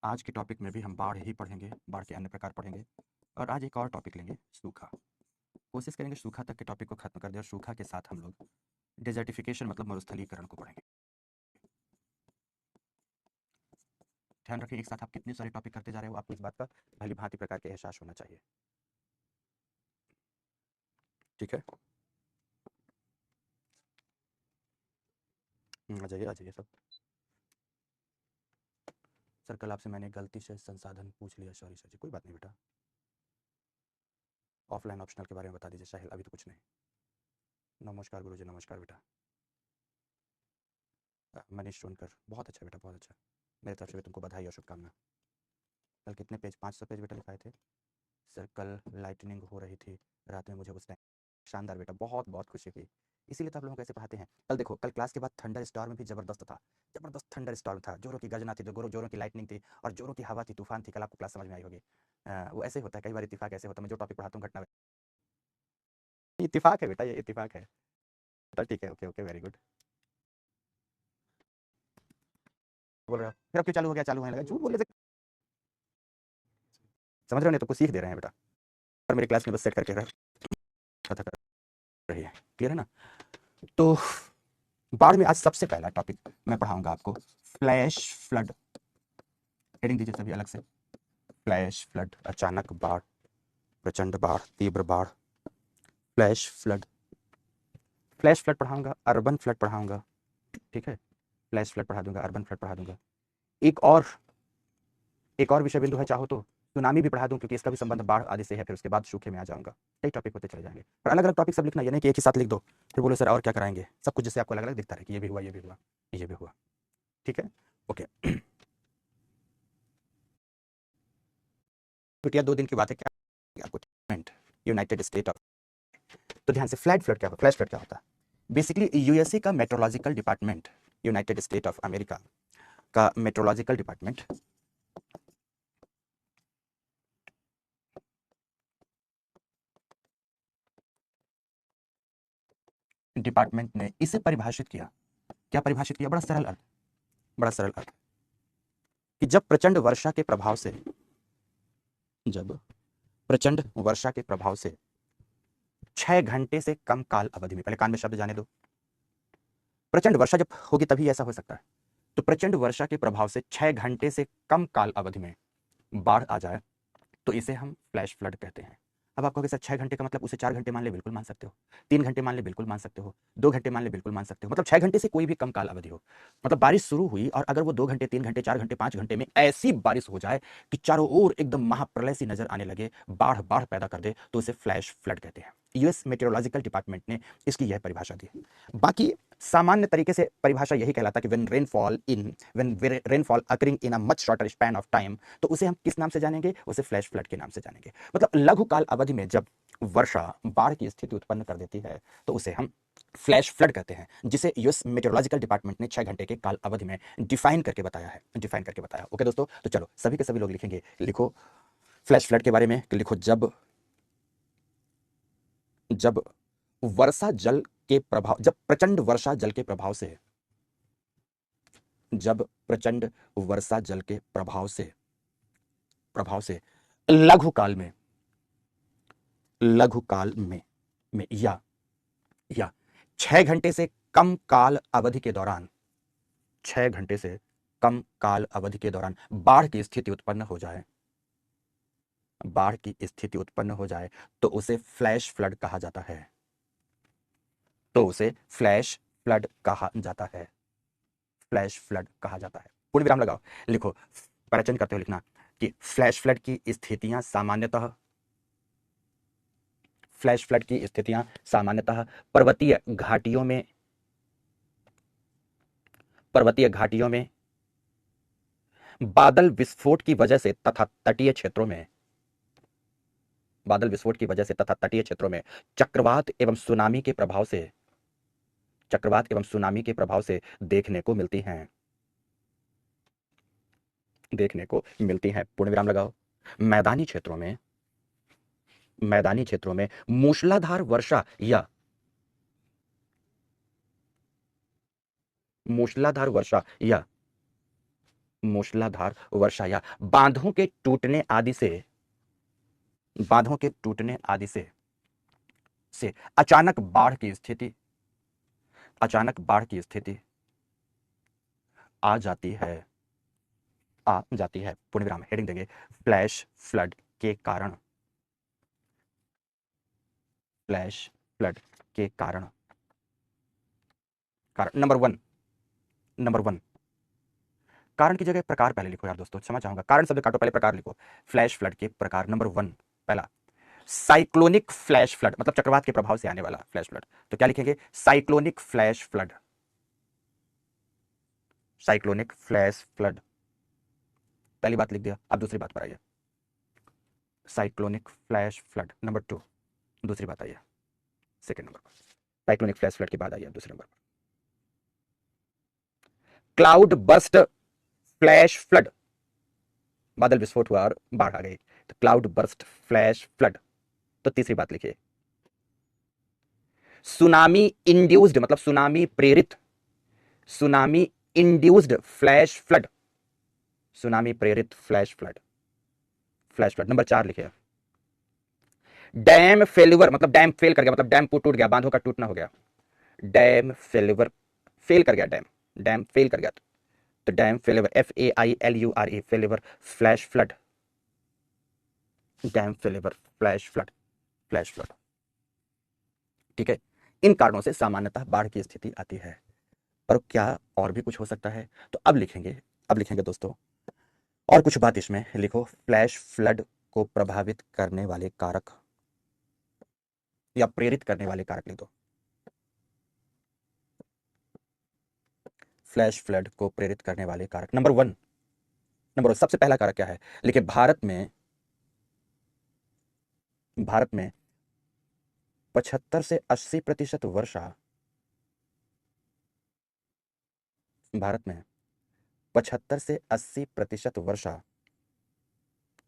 आज के टॉपिक में भी हम बाढ़ ही पढ़ेंगे, बाढ़ के अन्य प्रकार पढ़ेंगे और आज एक और टॉपिक लेंगे सूखा। कोशिश करेंगे सूखा तक के टॉपिक को खत्म कर दें और सूखा के साथ हम लोग डेजर्टिफिकेशन मतलब मरुस्थलीकरण को पढ़ेंगे। ध्यान रखें, एक साथ आप कितने सारे टॉपिक करते जा रहे हो आपको इस बात का भली भांति प्रकार के एहसास होना चाहिए। ठीक है, आ जाइए सब। सर कल आपसे मैंने गलती से संसाधन पूछ लिया, सॉरी सर जी। कोई बात नहीं बेटा, ऑफलाइन ऑप्शनल के बारे में बता दीजिए साहिल, अभी तो कुछ नहीं। नमस्कार गुरुजी, नमस्कार बेटा। मनीष सोनकर, बहुत अच्छा बेटा, बहुत अच्छा। मेरी तरफ से भी तुमको बधाई और शुभकामना। कल कितने पेज, 500 पेज बेटा लिखाए थे सर। कल लाइटनिंग हो रही थी रात में, मुझे उस टाइम शानदार बेटा, बहुत बहुत खुशी हुई। इसीलिए तो आप लोगों को कैसे पढ़ाते हैं। कल देखो, कल क्लास के बाद थंडर स्टॉर्म भी जबरदस्त था, जबरदस्त थंडर स्टॉर्म था, जोरों की गर्जना थी, जोरों की लाइटनिंग थी और जोरों की हवा थी, तूफान थी। कल आपको क्लास समझ में आई होगी। वो ऐसे होता है, कई बार इत्तेफाक ऐसे होता है। मैं जो टॉपिक पढ़ाता हूँ घटना इत्तेफाक है बेटा, ये इत्तेफाक है। तो ठीक है, ओके ओके, वेरी गुड। बोल रहा फिर अब क्यों चालू हो गया, चालू होने लगा, झूठ बोलने से समझ रहे हो नहीं तो कुछ सीख दे रहे हैं बेटा। और मेरी क्लास में बस सेट करके रह रही है, क्लियर है ना। तो बाढ़ में आज सबसे पहला टॉपिक मैं पढ़ाऊंगा आपको, फ्लैश फ्लड। हेडिंग दीजिए सभी अलग से, फ्लैश फ्लड, अचानक बाढ़, प्रचंड बाढ़, तीव्र बाढ़, फ्लैश फ्लड। फ्लैश फ्लड पढ़ाऊंगा, अर्बन फ्लड पढ़ाऊंगा, ठीक है। फ्लैश फ्लड पढ़ा दूंगा, अर्बन फ्लड पढ़ा दूंगा। एक और विषय बिंदु है, चाहो तो सुनामी भी पढ़ा दूं, क्योंकि इसका भी संबंध बाढ़ आदि से है। फिर उसके बाद सूखे में आ जाऊंगा। कई टॉपिक होते चले जाएंगे, पर अलग अलग टॉपिक सब लिखना, ये नहीं कि एक ही साथ लिख दो फिर बोलो सर और क्या कराएंगे। सब कुछ जिससे आपको अलग अलग दिखता रहे कि ये भी हुआ, ये भी हुआ, ये भी हुआ, ठीक है, ओके। छुट्टियां 2 दिन की बात है, क्या आपको यूनाइटेड स्टेट ऑफ। तो ध्यान से, फ्लैश फ्लड क्या होता है, फ्लैश फ्लड क्या होता है। बेसिकली यूएसए का meteorological department, United State of America का मेट्रोलॉजिकल डिपार्टमेंट ने इसे परिभाषित किया। क्या परिभाषित किया, बड़ा सरल अर्थ, बड़ा सरल अर्थ, कि जब प्रचंड वर्षा के प्रभाव से 6 घंटे से कम काल अवधि में, पहले कान में शब्द जाने दो, प्रचंड वर्षा जब होगी तभी ऐसा हो सकता है। तो प्रचंड वर्षा के प्रभाव से 6 घंटे से कम काल अवधि में बाढ़ आ जाए तो इसे हम फ्लैश फ्लड कहते हैं। अब आप कहोगे सर 6 घंटे का मतलब उसे 4 घंटे मान ले, बिल्कुल मान सकते हो। 3 घंटे मान ले, बिल्कुल मान सकते हो। 2 घंटे मान ले, बिल्कुल मान सकते हो। मतलब 6 घंटे से कोई भी कम काल अवधि हो, मतलब बारिश शुरू हुई और अगर वो 2 घंटे, 3 घंटे, 4 घंटे, 5 घंटे में ऐसी बारिश हो जाए कि चारों ओर एकदम महाप्रलय सी नजर आने लगे, बाढ़ बाढ़ पैदा कर दे, तो उसे फ्लैश फ्लड कहते हैं। यूएस मेट्रोलॉजिकल डिपार्टमेंट ने इसकी यह परिभाषा दी। बाकी सामान्य तरीके से परिभाषा यही कहलाता कि when rainfall occurring in a much shorter span of time, तो उसे हम किस नाम से जानेंगे, उसे फ्लैश फ्लड के नाम से जानेंगे। मतलब लघु काल अवधि में जब वर्षा बाढ़ की स्थिति उत्पन्न कर देती है तो उसे हम फ्लैश फ्लड कहते हैं, जिसे यूएस मेट्रोलॉजिकल डिपार्टमेंट ने 6 घंटे के काल अवधि में डिफाइन करके बताया है, डिफाइन करके बताया। ओके दोस्तों, तो चलो सभी के सभी लोग लिखेंगे, लिखो फ्लैश फ्लड के बारे में, लिखो जब वर्षा जल के प्रभाव, जब प्रचंड वर्षा जल के प्रभाव से, जब प्रचंड वर्षा जल के प्रभाव से लघु काल में, लघु काल में या 6 घंटे से कम काल अवधि के दौरान, 6 घंटे से कम काल अवधि के दौरान बाढ़ की स्थिति उत्पन्न हो जाए, बाढ़ की स्थिति उत्पन्न हो जाए तो उसे फ्लैश फ्लड कहा जाता है, तो उसे फ्लैश फ्लड कहा जाता है, फ्लैश फ्लड कहा जाता है। पूर्ण विराम लगाओ, लिखो, प्रचन करते हुए लिखना कि फ्लैश फ्लड की स्थितियां सामान्यतः, फ्लैश फ्लड की स्थितियां सामान्यतः पर्वतीय घाटियों में, पर्वतीय घाटियों में बादल विस्फोट की वजह से तथा तटीय क्षेत्रों में, बादल विस्फोट की वजह से तथा तटीय क्षेत्रों में चक्रवात एवं सुनामी के प्रभाव से, चक्रवात एवं सुनामी के प्रभाव से देखने को मिलती हैं, देखने को मिलती हैं। पूर्ण विराम लगाओ। मैदानी क्षेत्रों में, मैदानी क्षेत्रों में मूसलाधार वर्षा या मूसलाधार वर्षा या मूसलाधार वर्षा या बांधों के टूटने आदि से, बांधों के टूटने आदि से अचानक बाढ़ की स्थिति, अचानक बाढ़ की स्थिति आ जाती है, आ जाती है, पूर्ण विराम, हेडिंग देंगे फ्लैश फ्लड के कारण, फ्लैश फ्लड के कारण, कारण नंबर वन, नंबर वन, कारण की जगह प्रकार पहले लिखो यार दोस्तों, क्षमा चाहूंगा, कारण शब्द काटो, पहले प्रकार लिखो। फ्लैश फ्लड के प्रकार, नंबर वन, पहला साइक्लोनिक फ्लैश फ्लड, मतलब चक्रवात के प्रभाव से आने वाला फ्लैश फ्लड। तो क्या लिखेंगे? Cyclonic flash flood, cyclonic flash flood, पहली बात लिख दिया। अब दूसरी बात पर आइए, cyclonic flash flood, number two, दूसरी बात आइए, सेकंड नंबर पर, साइक्लोनिक फ्लैश फ्लड के बाद आइए दूसरे नंबर पर, क्लाउड बर्स्ट फ्लैश फ्लड, बादल विस्फोट हुआ और बाढ़ आ गई, तो क्लाउड बर्स्ट फ्लैश फ्लड। तो तीसरी बात लिखिए, सुनामी इंड्यूस्ड, मतलब सुनामी प्रेरित, tsunami induced flash flood, tsunami प्रेरित flash flood, flash flood. Number चार लिखिए, डैम फेल्यूर, मतलब डैम फेल कर गया, मतलब डैम टूट गया, बांधों का टूटना हो गया, डैम फेल्यूर, फेल कर गया डैम, डैम फेल कर गया, तो dam failure, FAILURE, failure flash flood, dam failure flash flood, flash flood. ठीक है, इन कारणों से सामान्यतः बाढ़ की स्थिति आती है, पर क्या और भी कुछ हो सकता है? तो अब लिखेंगे, अब लिखेंगे दोस्तों और कुछ बात इसमें लिखो, फ्लैश फ्लड को प्रभावित करने वाले कारक या प्रेरित करने वाले कारक लिख दो, फ्लैश फ्लड को प्रेरित करने वाले कारक, नंबर वन, नंबर वन, सबसे पहला कारक क्या है? लिखिए, भारत में, भारत में 75 से 80% वर्षा, भारत में 75 से 80% वर्षा,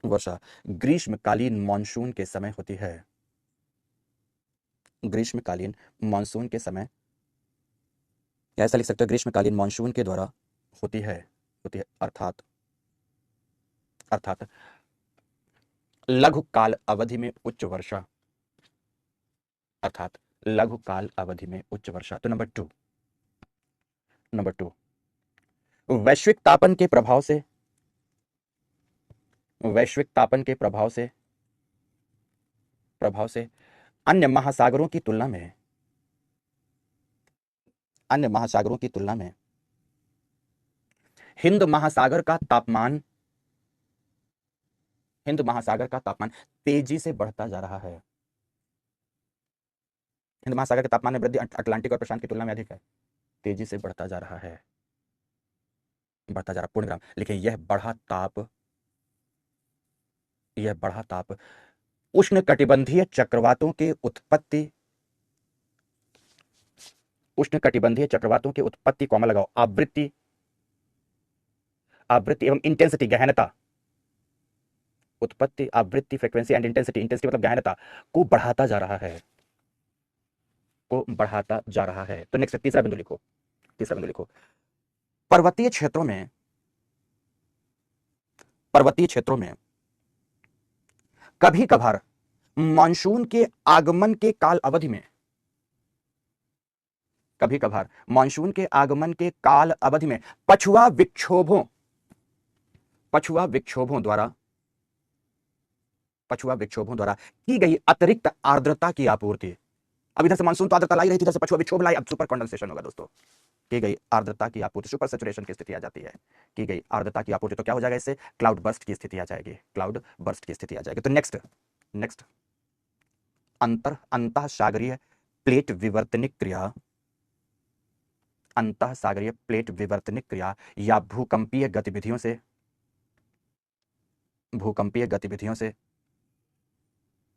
वर्षा ग्रीष्मकालीन मानसून के समय होती है, ग्रीष्मकालीन मानसून के समय, या ऐसा लिख सकते हो, ग्रीष्मकालीन मानसून के द्वारा होती है, होती है, अर्थात, अर्थात लघु काल अवधि में उच्च वर्षा, अर्थात लघु काल अवधि में उच्च वर्षा। तो नंबर टू, नंबर टू, वैश्विक तापन के प्रभाव से, वैश्विक तापन के प्रभाव से, प्रभाव से अन्य महासागरों की तुलना में, अन्य महासागरों की तुलना में हिंद महासागर का तापमान, हिंद महासागर का तापमान तेजी से बढ़ता जा रहा है, हिंद महासागर के तापमान में वृद्धि अटलांटिक और प्रशांत की तुलना में अधिक है, तेजी से बढ़ता जा रहा है, बढ़ता जा रहा, पूर्णविराम, लिखिए यह बढ़ा ताप, यह बढ़ा ताप उष्णकटिबंधीय चक्रवातों के उत्पत्ति, उष्णकटिबंधीय चक्रवातों की उत्पत्ति, कॉमा लगाओ, आवृत्ति, आवृत्ति एवं इंटेंसिटी, गहनता, उत्पत्ति, आवृत्ति, फ्रीक्वेंसी एंड इंटेंसिटी, इंटेंसिटी मतलब गहनता को बढ़ाता जा रहा है, को बढ़ाता जा रहा है। तो नेक्स्ट तीसरा बिंदु लिखो, तीसरा बिंदु लिखो, पर्वतीय क्षेत्रों में, पर्वतीय क्षेत्रों में कभी कभार मानसून के आगमन के काल अवधि में, कभी कभार मानसून के आगमन के काल अवधि में पछुआ विक्षोभों, पछुआ विक्षोभों द्वारा, पछुआ विक्षोभों द्वारा की गई अतिरिक्त आर्द्रता की आपूर्ति, अब इधर से मानसून तो आर्द्रता लाई रही थी, इधर से पछुआ विक्षोभ लाई, अब सुपर कंडेंसेशन होगा दोस्तों, की गई आर्द्रता की आपूर्ति, सुपर सैचुरेशन की स्थिति आ जाती है, की गई आर्द्रता की आपूर्ति, तो क्या हो जाएगा? इससे क्लाउड बर्स्ट की स्थिति आ जाएगी, क्लाउड बर्स्ट की स्थिति आ जाएगी। तो नेक्स्ट, नेक्स्ट, अंतः सागरीय प्लेट विवर्तनिक क्रिया, अंतः सागरीय प्लेट विवर्तनिक क्रिया या भूकंपीय गतिविधियों से, भूकंपीय गतिविधियों से,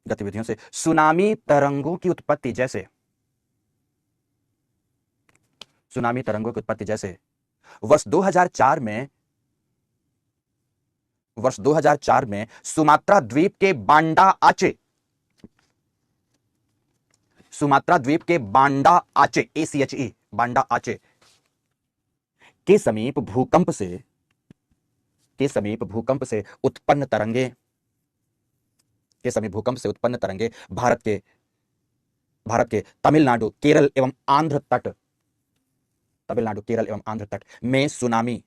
गतिविधियों से सुनामी तरंगों की उत्पत्ति, जैसे सुनामी तरंगों की उत्पत्ति, जैसे वर्ष 2004 में, वर्ष 2004 में सुमात्रा द्वीप के बांडा आचे, सुमात्रा द्वीप के बांडा आचे, ACHE, बांडा आचे के समीप भूकंप से, के समीप भूकंप से उत्पन्न तरंगे भारत के तमिलनाडु केरल एवं आंध्र तट में सुनामी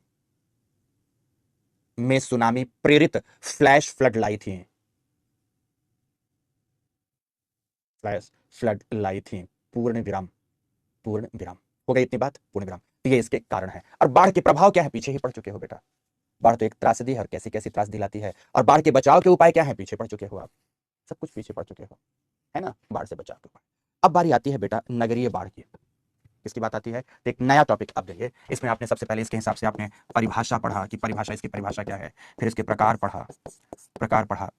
प्रेरित फ्लैश फ्लड लाई थी। पूर्ण विराम हो गई इतनी बात, पूर्ण विराम। तो ये इसके कारण है। और बाढ़ के प्रभाव क्या है, पीछे ही पड़ चुके हो बेटा। बाढ़ तो एक त्रासदी है और कैसी कैसी त्रास दिलाती है। और बाढ़ के बचाव के उपाय क्या है, पीछे पड़ चुके हो आप, सब कुछ पीछे पड़ चुके हो, है ना, बाढ़ से बचाव के उपाय। अब बारी आती है बेटा नगरीय बाढ़ की। किसकी बात आती है, तो एक नया टॉपिक आप देंगे। इसमें आपने सबसे पहले इसके हिसाब से आपने परिभाषा पढ़ा कि इसकी परिभाषा क्या है, फिर इसके प्रकार पढ़ा,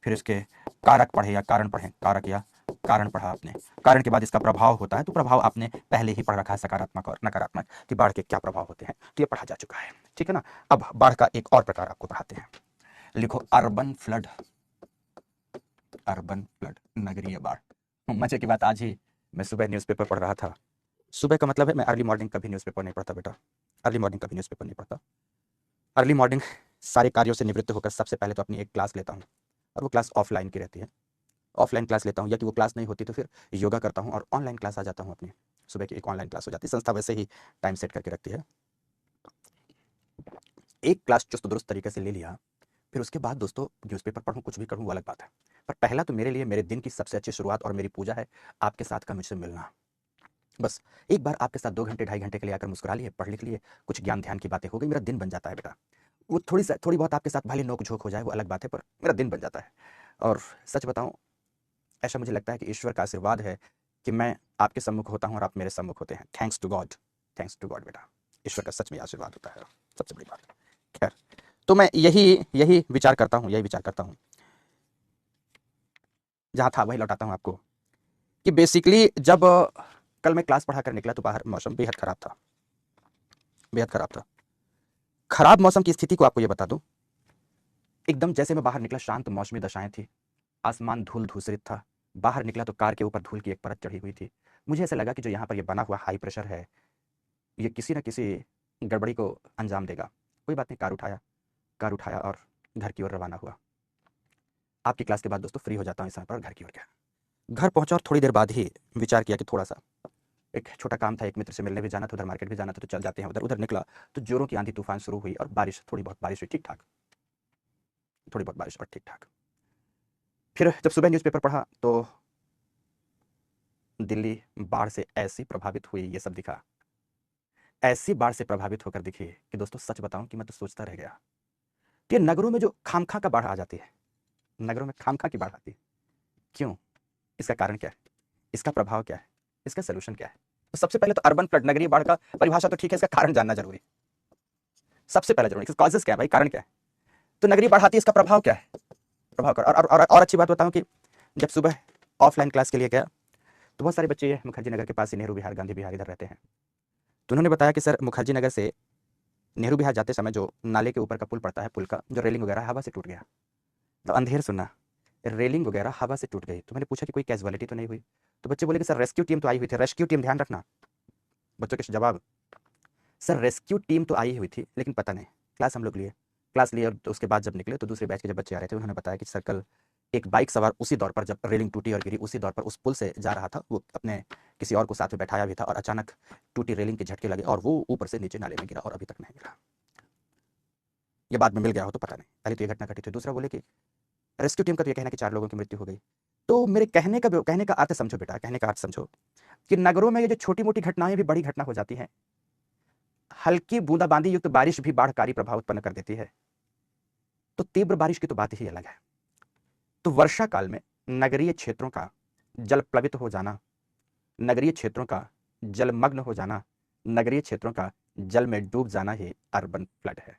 फिर इसके कारक पढ़े या कारण पढ़े, कारक या कारण पढ़ा आपने। कारण के बाद इसका प्रभाव होता है, तो प्रभाव आपने पहले ही पढ़ रखा है, सकारात्मक और नकारात्मक, कि बाढ़ के क्या प्रभाव होते हैं, तो ये पढ़ा जा चुका है, ठीक है ना। अब बाढ़ का एक और प्रकार आपको पढ़ाते हैं। लिखो अर्बन फ्लड, नगरीय बाढ़। मजे की बात, आज ही मैं सुबह न्यूज़पेपर पढ़ रहा था। सुबह का मतलब है मैं अर्ली मॉर्निंग कभी न्यूज़पेपर नहीं पढ़ता बेटा, अर्ली मॉर्निंग कभी न्यूज़पेपर नहीं पढ़ता। अर्ली मॉर्निंग सारे कार्यों से निवृत्त होकर सबसे पहले तो अपनी एक क्लास लेता हूँ, और वो क्लास ऑफलाइन की रहती है। ऑफलाइन क्लास लेता हूँ, या कि वो क्लास नहीं होती तो फिर योगा करता हूँ, और ऑनलाइन क्लास आ जाता हूँ अपनी। सुबह की एक ऑनलाइन क्लास हो जाती है, संस्था वैसे ही टाइम सेट करके रखती है। एक क्लास चुस्त दुरुस्त तरीके से ले लिया, फिर उसके बाद दोस्तों न्यूज़पेपर पढ़ूँ, कुछ भी करूँ, वो अलग बात है। पर पहला तो मेरे लिए मेरे दिन की सबसे अच्छी शुरुआत और मेरी पूजा है आपके साथ का मुझसे मिलना। बस एक बार आपके साथ 2 घंटे 2.5 घंटे के लिए आकर मुस्कुरा लिए, पढ़ लिख लिए, कुछ ज्ञान ध्यान की बातें हो गई, मेरा दिन बन जाता है बेटा। वो थोड़ी बहुत आपके साथ भले नोक झोंक हो जाए, वो अलग बात है, पर मेरा दिन बन जाता है। और सच बताऊं, ऐसा मुझे लगता है कि ईश्वर का आशीर्वाद है कि मैं आपके सम्मुख होता हूं और आप मेरे सम्मुख होते हैं। थैंक्स टू गॉड बेटा, ईश्वर का सच में आशीर्वाद होता है, सबसे बड़ी बात। खैर, तो मैं यही विचार करता हूं, जहां था वही लौटाता हूं आपको, कि बेसिकली जब कल मैं क्लास पढ़ा कर निकला तो बाहर मौसम बेहद खराब था। खराब मौसम की स्थिति को आपको ये बता दूं, एकदम जैसे मैं बाहर निकला शांत मौसमी दशाएं थी, आसमान धूल धूसरित था। बाहर निकला तो कार के ऊपर धूल की एक परत चढ़ी हुई थी। मुझे ऐसा लगा कि जो यहाँ पर ये बना हुआ हाई प्रेशर है, ये किसी न किसी गड़बड़ी को अंजाम देगा। कोई बात नहीं, कार उठाया और घर की ओर रवाना हुआ। आपकी क्लास के बाद दोस्तों फ्री हो जाता हूँ इस समय पर, घर की ओर गया। घर पहुंचा और थोड़ी देर बाद ही विचार किया कि थोड़ा सा एक छोटा काम था, एक मित्र से मिलने भी जाना था, उधर मार्केट भी जाना था, तो चल जाते हैं उधर निकला तो जोरों की आंधी तूफान शुरू हुई और थोड़ी बहुत बारिश हुई, थोड़ी बहुत बारिश और ठीक ठाक। फिर जब सुबह न्यूज़पेपर पढ़ा तो दिल्ली बाढ़ से ऐसी प्रभावित हुई, ये सब दिखा, ऐसी बाढ़ से प्रभावित होकर दिखी कि दोस्तों सच बताऊं कि मैं तो सोचता रह गया कि नगरों में जो खामखा का बाढ़ आ जाती है, नगरों में खामखा की बाढ़ आती है, क्यों, इसका कारण क्या है, इसका प्रभाव क्या है, इसका सोल्यूशन क्या है। तो सबसे पहले तो अर्बन फ्लड, नगरीय बाढ़ का परिभाषा तो ठीक है, इसका कारण जानना जरूरी, सबसे पहले जरूरी, इसका कॉजेस क्या है भाई, कारण क्या है। तो नगरीय बाढ़ आती है, इसका प्रभाव क्या है, और अच्छी बात बताऊं कि जब सुबह ऑफलाइन क्लास के लिए गया तो बहुत सारे बच्चे मुखर्जी नगर के पास ही नेहरू विहार, गांधी विहार इधर रहते हैं। तो उन्होंने बताया कि सर मुखर्जी नगर से नेहरू विहार जाते समय जो नाले के ऊपर का पुल पड़ता है, पुल का जो रेलिंग वगैरह हवा से टूट गया। तो अंधेर सुनना, रेलिंग वगैरह हवा से टूट गई। तो मैंने पूछा कि कोई कैजुअलिटी तो नहीं हुई। तो बच्चे बोले कि सर रेस्क्यू टीम तो आई हुई थी। रेस्क्यू टीम, ध्यान रखना बच्चों के जवाब, सर रेस्क्यू टीम तो आई हुई थी लेकिन पता नहीं, क्लास हम लोग लिए, और तो उसके बाद जब निकले तो दूसरे बैच के जब बच्चे आ रहे थे, उन्होंने बताया कि सर कल एक बाइक सवार उसी दौर पर जब रेलिंग टूटी और गिरी, उसी दौर पर उस पुल से जा रहा था, वो अपने किसी और को साथ में बैठाया भी था, और अचानक टूटी रेलिंग के झटके लगे और वो ऊपर से नीचे नाले में गिरा और अभी तक नहीं गिरा। ये बाद में मिल गया हो तो पता नहीं, पहले तो ये घटना घटी थी। दूसरा बोले कि रेस्क्यू टीम का तो ये कहना कि 4 लोगों की मृत्यु हो गई। तो मेरे कहने का अर्थ समझो बेटा, कहने का अर्थ समझो कि नगरों में ये जो छोटी मोटी घटनाएं भी बड़ी घटना हो जाती हैं। हल्की बूंदाबांदी युक्त बारिश भी बाढ़कारी प्रभाव उत्पन्न कर देती है, तो तीव्र बारिश की तो बात ही अलग है। तो वर्षा काल में नगरीय क्षेत्रों का जल प्लावित हो जाना, नगरीय क्षेत्रों का जलमग्न हो जाना, नगरीय क्षेत्रों का जल में डूब जाना ही अर्बन फ्लड है।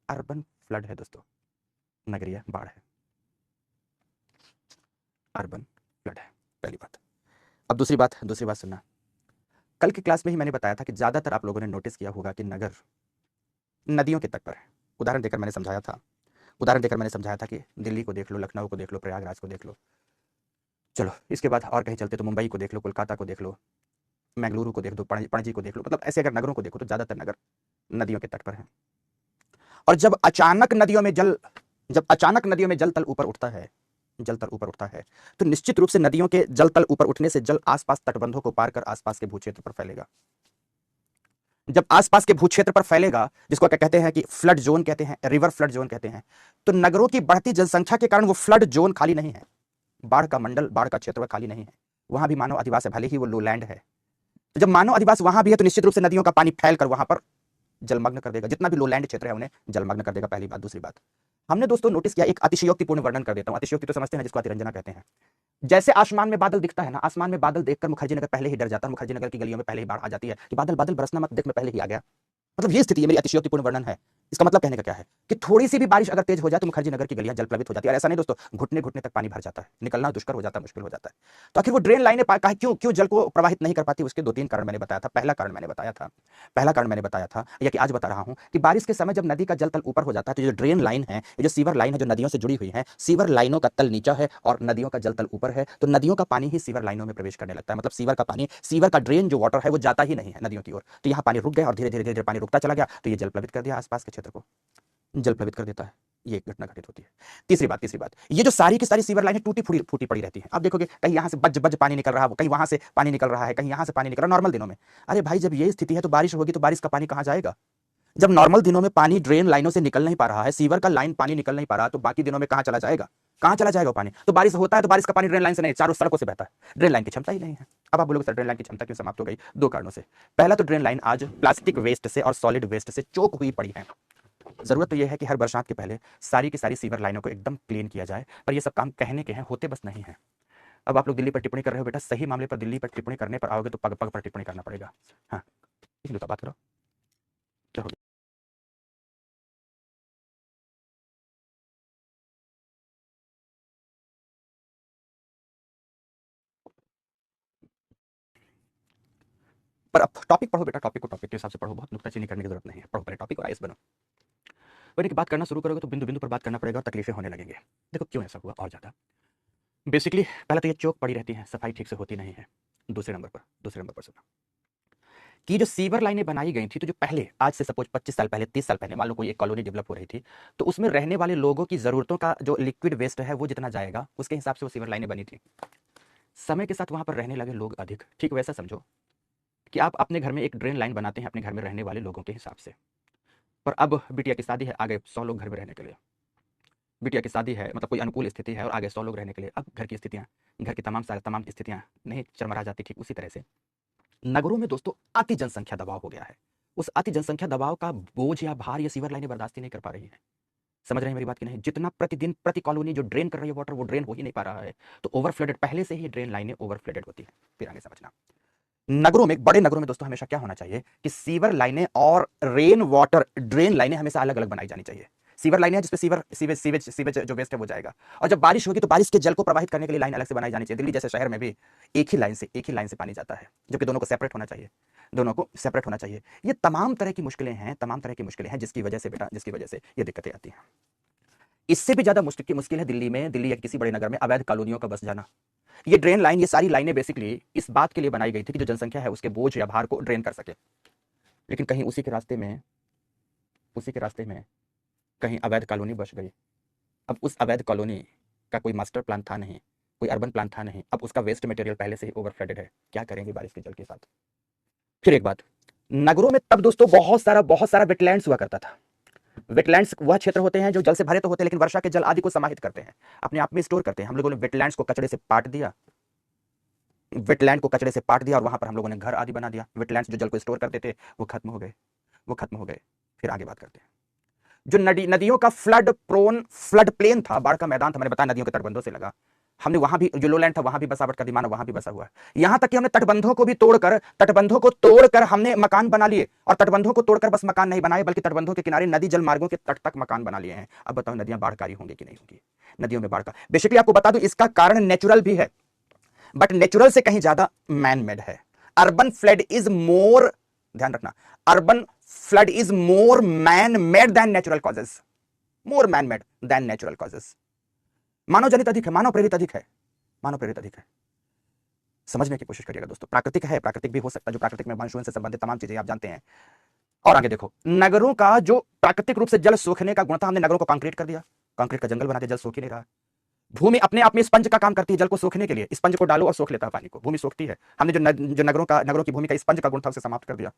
अर्बन फ्लड है दोस्तों, नगरीय बाढ़ है, अर्बन फ्लड है, पहली बात। अब दूसरी बात सुनना। कल की क्लास में ही मैंने बताया था कि ज्यादातर आप लोगों ने नोटिस किया होगा कि नगर नदियों के तट पर है। उदाहरण देकर मैंने समझाया था कि दिल्ली को देख लो, लखनऊ को देख लो, प्रयागराज को देख लो, चलो इसके बाद और कहीं चलते तो मुंबई को देख लो, कोलकाता को देख लो, मैंगलुरु को देख लो, पणजी को देख लो। मतलब ऐसे अगर नगरों को देखो तो ज्यादातर नगर नदियों के तट पर हैं। और जब अचानक नदियों में जल तल ऊपर उठता है, तो निश्चित रूप से नदियों के जल तल ऊपर उठने से जल आसपास तटबंधों को पार कर आसपास के भूक्षेत्र पर फैलेगा। जब आसपास के भूक्षेत्र पर फैलेगा, जिसको क्या कहते हैं कि फ्लड जोन कहते हैं, रिवर फ्लड जोन कहते हैं, तो नगरों की बढ़ती जनसंख्या के कारण वो फ्लड जोन खाली नहीं है, बाढ़ का क्षेत्र खाली नहीं है, वहां भी मानव अधिवास है, भले ही वो लोलैंड है। तो जब मानव अधिवास वहां भी है तो निश्चित रूप से नदियों का पानी फैलकर वहां पर जलमग्न कर देगा, जितना भी लोलैंड क्षेत्र है उन्हें जलमग्न कर देगा। पहली बात। दूसरी बात, हमने दोस्तों नोटिस किया, एक अतिशयोक्तिपूर्ण वर्णन कर देता हूं। अतिशयोक्ति तो समझते हैं जिसको अतिरंजना कहते हैं। जैसे आसमान में बादल दिखता है ना, आसमान में बादल देखकर मुखर्जी नगर पहले ही डर जाता है, मुखर्जी नगर की गलियों में पहले ही बाढ़ आ जाती है कि बादल बादल बरसना मत देख, मैं पहले ही आ गया। मतलब ये स्थिति है, मेरी अतिशयोक्तिपूर्ण वर्णन है। इसका मतलब कहने का क्या है कि थोड़ी सी भी बारिश अगर तेज हो जाए तो मुखर्जी नगर की गलियां जलप्लावित हो जाती है। और ऐसा नहीं दोस्तों, घुटने घुटने तक पानी भर जाता है, निकलना दुष्कर हो जाता है, मुश्किल हो जाता है। तो आखिर वो ड्रेन लाइनें क्यों जल को प्रवाहित नहीं कर पाती, उसके 2-3 कारण मैंने बताया था। पहला कारण मैंने बताया था या कि आज बता रहा हूं कि बारिश के समय जब नदी का जल तल ऊपर हो जाता है तो जो ड्रेन लाइन है, ये जो सीवर लाइन है जो नदियों से जुड़ी हुई है, सीवर लाइनों का तल नीचा है और नदियों का जल तल ऊपर है, तो नदियों का पानी ही सीवर लाइनों में प्रवेश करने लगता है। मतलब सीवर का ड्रेन जो वाटर है वो जाता ही नहीं है नदियों की ओर, तो यहाँ पानी रुक गया और धीरे धीरे पानी रुकता चला गया, तो ये जल प्लावित कर दिया, आसपास के क्षेत्र को जल प्लावित कर देता है। ये एक घटना घटित होती है। तीसरी बात, ये जो सारी की सारी सीवर लाइनें टूटी फूटी पड़ी रहती हैं। आप देखोगे कहीं यहां से बज पानी निकल रहा है, कहीं वहां से पानी निकल रहा है, कहीं यहां से पानी निकल रहा है नॉर्मल दिनों में। अरे भाई, जब ये स्थिति है तो बारिश होगी तो बारिश का पानी कहां जाएगा? जब नॉर्मल दिनों में पानी ड्रेन लाइनों से निकल नहीं पा रहा है, सीवर का लाइन पानी निकल नहीं पा रहा, तो बाकी दिनों में कहां चला जाएगा? वो पानी? तो बारिश होता है तो बारिश का पानी ड्रेन लाइन से नहीं, चारों सड़कों से बहता है। ड्रेन लाइन की क्षमता ही नहीं है। अब आप बोलोगे सर ड्रेन लाइन की क्षमता क्यों समाप्त हो गई? 2 कारणों से। पहला तो ड्रेन लाइन आज प्लास्टिक वेस्ट से और सॉलिड वेस्ट से चोक हुई पड़ी है। जरूरत तो यह है कि हर बरसात के पहले सारी की सारी सीवर लाइनों को एकदम क्लीन किया जाए, पर ये सब काम कहने के हैं, होते बस नहीं है। अब आप लोग दिल्ली पर टिप्पणी कर रहे हो, बेटा सही मामले पर दिल्ली पर टिप्पणी करने पर आओगे तो पग पग पर टिप्पणी करना पड़ेगा। हाँ, इसलिए तो बात करो। क्या हो गया? पर अब टॉपिक पढ़ो बेटा, टॉपिक के हिसाब से पढ़ो, बहुत नुक्ताचीनी करने की जरूरत नहीं है। पढ़ो पहले टॉपिक और आइस बनो। वही की बात करना शुरू करोगे तो बिंदु बिंदु पर बात करना पड़ेगा और तकलीफें होने लगेंगे। देखो क्यों ऐसा हुआ और ज्यादा। बेसिकली पहले तो ये चौक पड़ी रहती है, सफाई ठीक से होती नहीं है। दूसरे नंबर पर सुना कि जो सीवर लाइनें बनाई गई थी, तो जो पहले आज से सपोज 25 साल पहले 30 साल पहले मान लो कोई एक कॉलोनी डेवलप हो रही थी, तो उसमें रहने वाले लोगों की जरूरतों का जो लिक्विड वेस्ट है वो जितना जाएगा उसके हिसाब से वो सीवर लाइनें बनी थी। समय के साथ वहां पर रहने लगे लोग अधिक, ठीक वैसा समझो कि आप अपने घर में एक ड्रेन लाइन बनाते हैं अपने घर में रहने वाले लोगों के हिसाब से। पर अब बिटिया की शादी है, आ गए 100 लोग घर में रहने के लिए। बिटिया की शादी है, मतलब कोई अनुकूल स्थिति है और आगे 100 लोग रहने के लिए। अब घर की तमाम स्थितियां नहीं चरमरा जाती। ठीक उसी तरह से नगरों में दोस्तों अति जनसंख्या दबाव हो गया है। उस अति जनसंख्या दबाव का बोझ या भार ये सीवर लाइनें बर्दाश्त ही नहीं कर पा रही है। समझ रहे हैं मेरी बात की नहीं? जितना प्रतिदिन प्रति कॉलोनी जो ड्रेन कर रही है वाटर, वो ड्रेन हो ही नहीं पा रहा है, तो ओवरफ्लडेड, पहले से ही ड्रेन लाइनें ओवरफ्लडेड होती है। फिर आगे समझना, नगरों में, बड़े नगरों में दोस्तों हमेशा क्या होना चाहिए कि सीवर लाइनें और रेन वाटर ड्रेन लाइनें हमेशा अलग अलग बनाई जानी चाहिए। सीवर लाइनें जिसपे सीवेज जो वेस्ट है वो जाएगा, और जब बारिश होगी तो बारिश के जल को प्रवाहित करने के लिए लाइन अलग से बनाई जानी चाहिए। दिल्ली जैसे शहर में भी एक ही लाइन से पानी जाता है, जबकि दोनों को सेपरेट होना चाहिए। ये तमाम तरह की मुश्किलें हैं जिसकी वजह से ये दिक्कतें आती हैं। इससे भी ज्यादा मुश्किल है दिल्ली या किसी बड़े नगर में अवैध कॉलोनियों का बस जाना। ये ड्रेन लाइन, ये सारी लाइनें बेसिकली इस बात के लिए बनाई गई थी कि जो जनसंख्या है उसके बोझ या भार को ड्रेन कर सके, लेकिन कहीं उसी के रास्ते में कहीं अवैध कॉलोनी बस गई। अब उस अवैध कॉलोनी का कोई मास्टर प्लान था नहीं, कोई अर्बन प्लान था नहीं। अब उसका वेस्ट मटेरियल पहले से ही ओवरफ्लडेड है, क्या करेंगे बारिश के जल के साथ? फिर एक बात, नगरों में तब दोस्तों बहुत सारा वेटलैंड्स हुआ करता था। वेटलैंड्स वह क्षेत्र होते हैं जो जल से भरे तो होते हैं, लेकिन वर्षा के जल आदि को समाहित करते हैं, अपने आप में स्टोर करते हैं। हम लोगों ने वेटलैंड्स को कचड़े से पाट दिया, और वहां पर हम लोगों ने घर आदि बना दिया। वेटलैंड्स जो जल को स्टोर करते थे वो खत्म हो गए। फिर आगे बात करते हैं, जो नदियों का फ्लड प्लेन था, बाढ़ का मैदान था, मैंने बताया नदियों के तटबंधों से लगा। हमने वहां भी जो लोलैंड था वहां भी बसावट कर दी, मानो वहां भी बसा हुआ है। यहां तक कि हमने तटबंधों को तोड़कर हमने मकान बना लिए, और तटबंधों को तोड़कर बस मकान नहीं बनाए, बल्कि तटबंधों के किनारे नदी जल मार्गों के तट तक मकान बना लिए हैं। अब बताओ नदियां बाढ़कारी होंगी कि नहीं होंगी? नदियों में बाढ़ का बेसिकली आपको बता दूं इसका कारण नेचुरल भी है, बट नेचुरल से कहीं ज्यादा मैन मेड है। अर्बन फ्लड इज मोर, ध्यान रखना, urban flood is more man made than natural causes, मानव जनित अधिक है, मानव प्रेरित अधिक है। समझने की कोशिश करिएगा दोस्तों। प्राकृतिक भी हो सकता है, जो प्राकृतिक में मानसून से संबंधित तमाम चीजें आप जानते हैं, और आगे देखो, नगरों का जो प्राकृतिक रूप से जल सोखने का गुण था, हमने नगरों को कंक्रीट कर दिया, कंक्रीट का जंगल बना दिया, जल सोख ही नहीं रहा। भूमि अपने आप में स्पंज का काम करती है, जल को सोखने के लिए स्पंज को डालो और सोख लेता है पानी को, भूमि सोखती है। हमने जो नगरों की भूमि का स्पंज का गुण था उसे समाप्त कर दिया।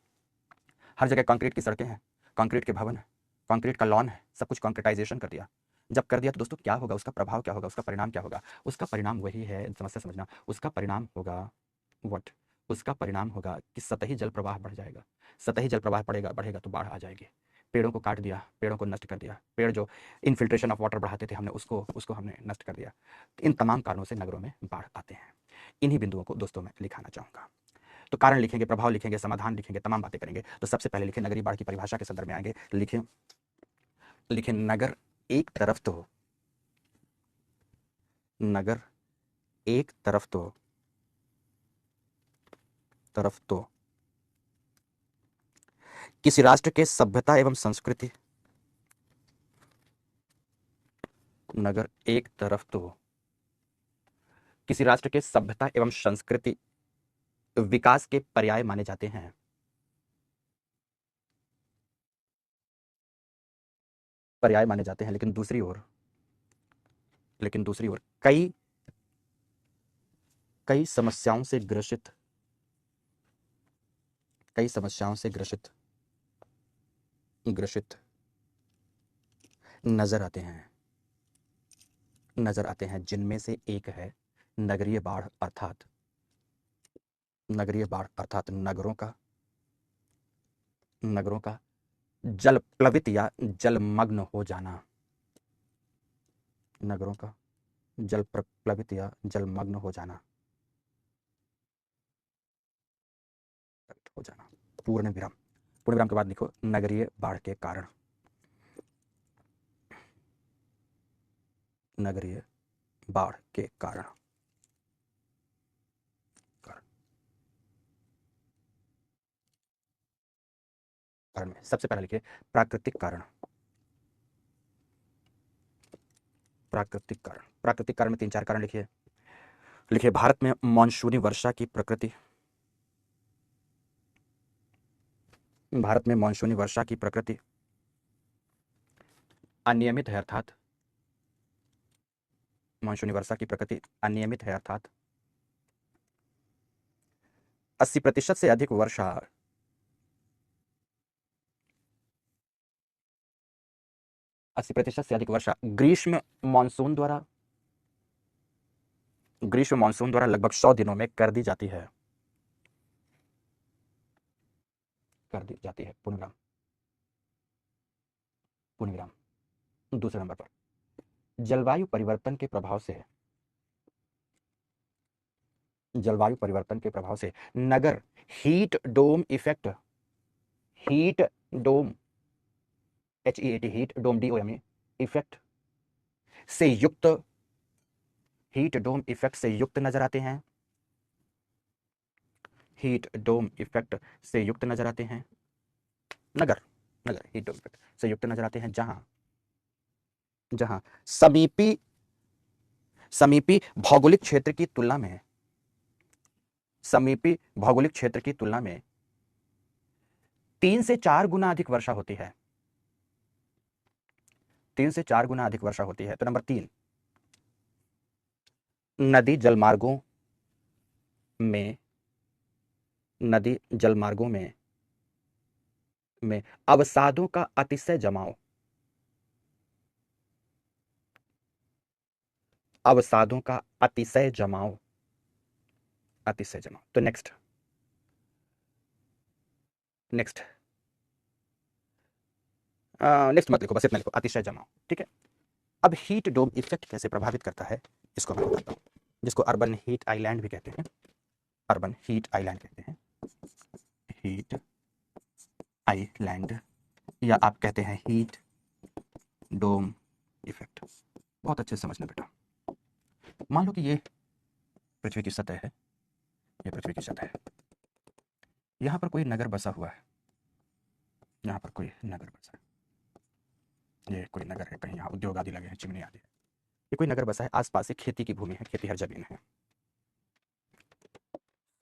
हर जगह कंक्रीट की सड़कें हैं, कंक्रीट के भवन है, कंक्रीट का लॉन है, सब कुछ कंक्रीटाइजेशन कर दिया। जब कर दिया तो दोस्तों क्या होगा, उसका प्रभाव क्या होगा, उसका परिणाम क्या होगा? उसका परिणाम वही है, समस्या समझना, उसका परिणाम होगा व्हाट, उसका परिणाम होगा कि सतही जल प्रवाह बढ़ जाएगा। सतही जल प्रवाह बढ़ेगा तो बाढ़ आ जाएगी। पेड़ों को काट दिया, पेड़ों को नष्ट कर दिया, पेड़ जो इनफिल्ट्रेशन ऑफ वाटर बढ़ाते थे, हमने उसको हमने नष्ट कर दिया। इन तमाम कारणों से नगरों में बाढ़ आते हैं। इन्हीं बिंदुओं को दोस्तों मैं लिखाना चाहूंगा। तो कारण लिखेंगे, प्रभाव लिखेंगे, समाधान लिखेंगे, तमाम बातें करेंगे। तो सबसे पहले लिखें, नगरीय बाढ़ की परिभाषा के संदर्भ में आएंगे। लिखें लिखें नगर एक तरफ तो, नगर एक तरफ तो किसी राष्ट्र के सभ्यता एवं संस्कृति, नगर एक तरफ तो किसी राष्ट्र के सभ्यता एवं संस्कृति विकास के पर्याय माने जाते हैं। पर्याय माने जाते हैं, लेकिन दूसरी ओर कई कई समस्याओं से ग्रसित ग्रसित नजर आते हैं, जिनमें से एक है नगरीय बाढ़, अर्थात नगरों का जल प्लवित या जलमग्न हो जाना। नगरों का प्लवित या जलमग्न हो जाना। पूर्ण विराम के बाद लिखो नगरीय बाढ़ के कारण। नगरीय बाढ़ के कारण में सबसे पहले लिखिए प्राकृतिक कारण। प्राकृतिक कारण में 3-4 कारण लिखिए भारत में मानसूनी वर्षा की प्रकृति, अनियमित है, अर्थात मानसूनी वर्षा की प्रकृति अनियमित है, अर्थात 80% से अधिक वर्षा 80% से अधिक वर्षा ग्रीष्म मानसून द्वारा लगभग 100 दिनों में कर दी जाती है। पूर्ण विराम। दूसरे नंबर पर जलवायु परिवर्तन के प्रभाव से नगर heat dome effect, heat dome DOME effect से युक्त नजर आते हैं। नगर हीट डोम इफेक्ट से युक्त नजर आते हैं, जहां समीपी भौगोलिक क्षेत्र की तुलना में 3 से 4 गुना अधिक वर्षा होती है। 3 से 4 गुना अधिक वर्षा होती है। तो नंबर 3, नदी जलमार्गों में अवसादों का अतिशय जमाव, तो नेक्स्ट मत लिखो, बस इतना लिखो, अतिशय जमाव। ठीक है। अब हीट डोम इफेक्ट कैसे प्रभावित करता है इसको मैं बताता हूं, जिसको अर्बन हीट आइलैंड भी कहते हैं। हीट आइलैंड या आप कहते हैं हीट डोम इफेक्ट। बहुत अच्छे से समझना बेटा। मान लो कि ये पृथ्वी की सतह है, यहां पर कोई नगर बसा हुआ है, ये कोई नगर है, कहीं यहाँ उद्योग आदि लगे हैं, चिमनी आदि, ये कोई नगर बसा है, आसपास से खेती की भूमि है, खेती हर जमीन है।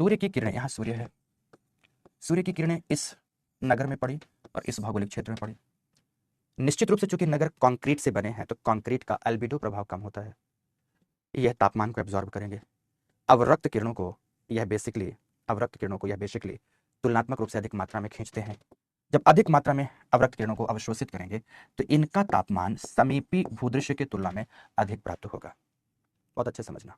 सूर्य की किरणें, यहाँ सूर्य है, सूर्य की किरणें इस नगर में पड़ी और इस भौगोलिक क्षेत्र में पड़े। निश्चित रूप से चूंकि नगर कंक्रीट से बने हैं तो कंक्रीट का अल्बिडो प्रभाव कम होता है, यह तापमान को एब्जॉर्ब करेंगे। अवरक्त किरणों को यह बेसिकली तुलनात्मक रूप से अधिक मात्रा में खींचते हैं। जब अधिक मात्रा में अवरक्त किरणों को अवशोषित करेंगे तो इनका तापमान समीपी भूदृश्य की तुलना में अधिक प्राप्त होगा। बहुत अच्छे समझना।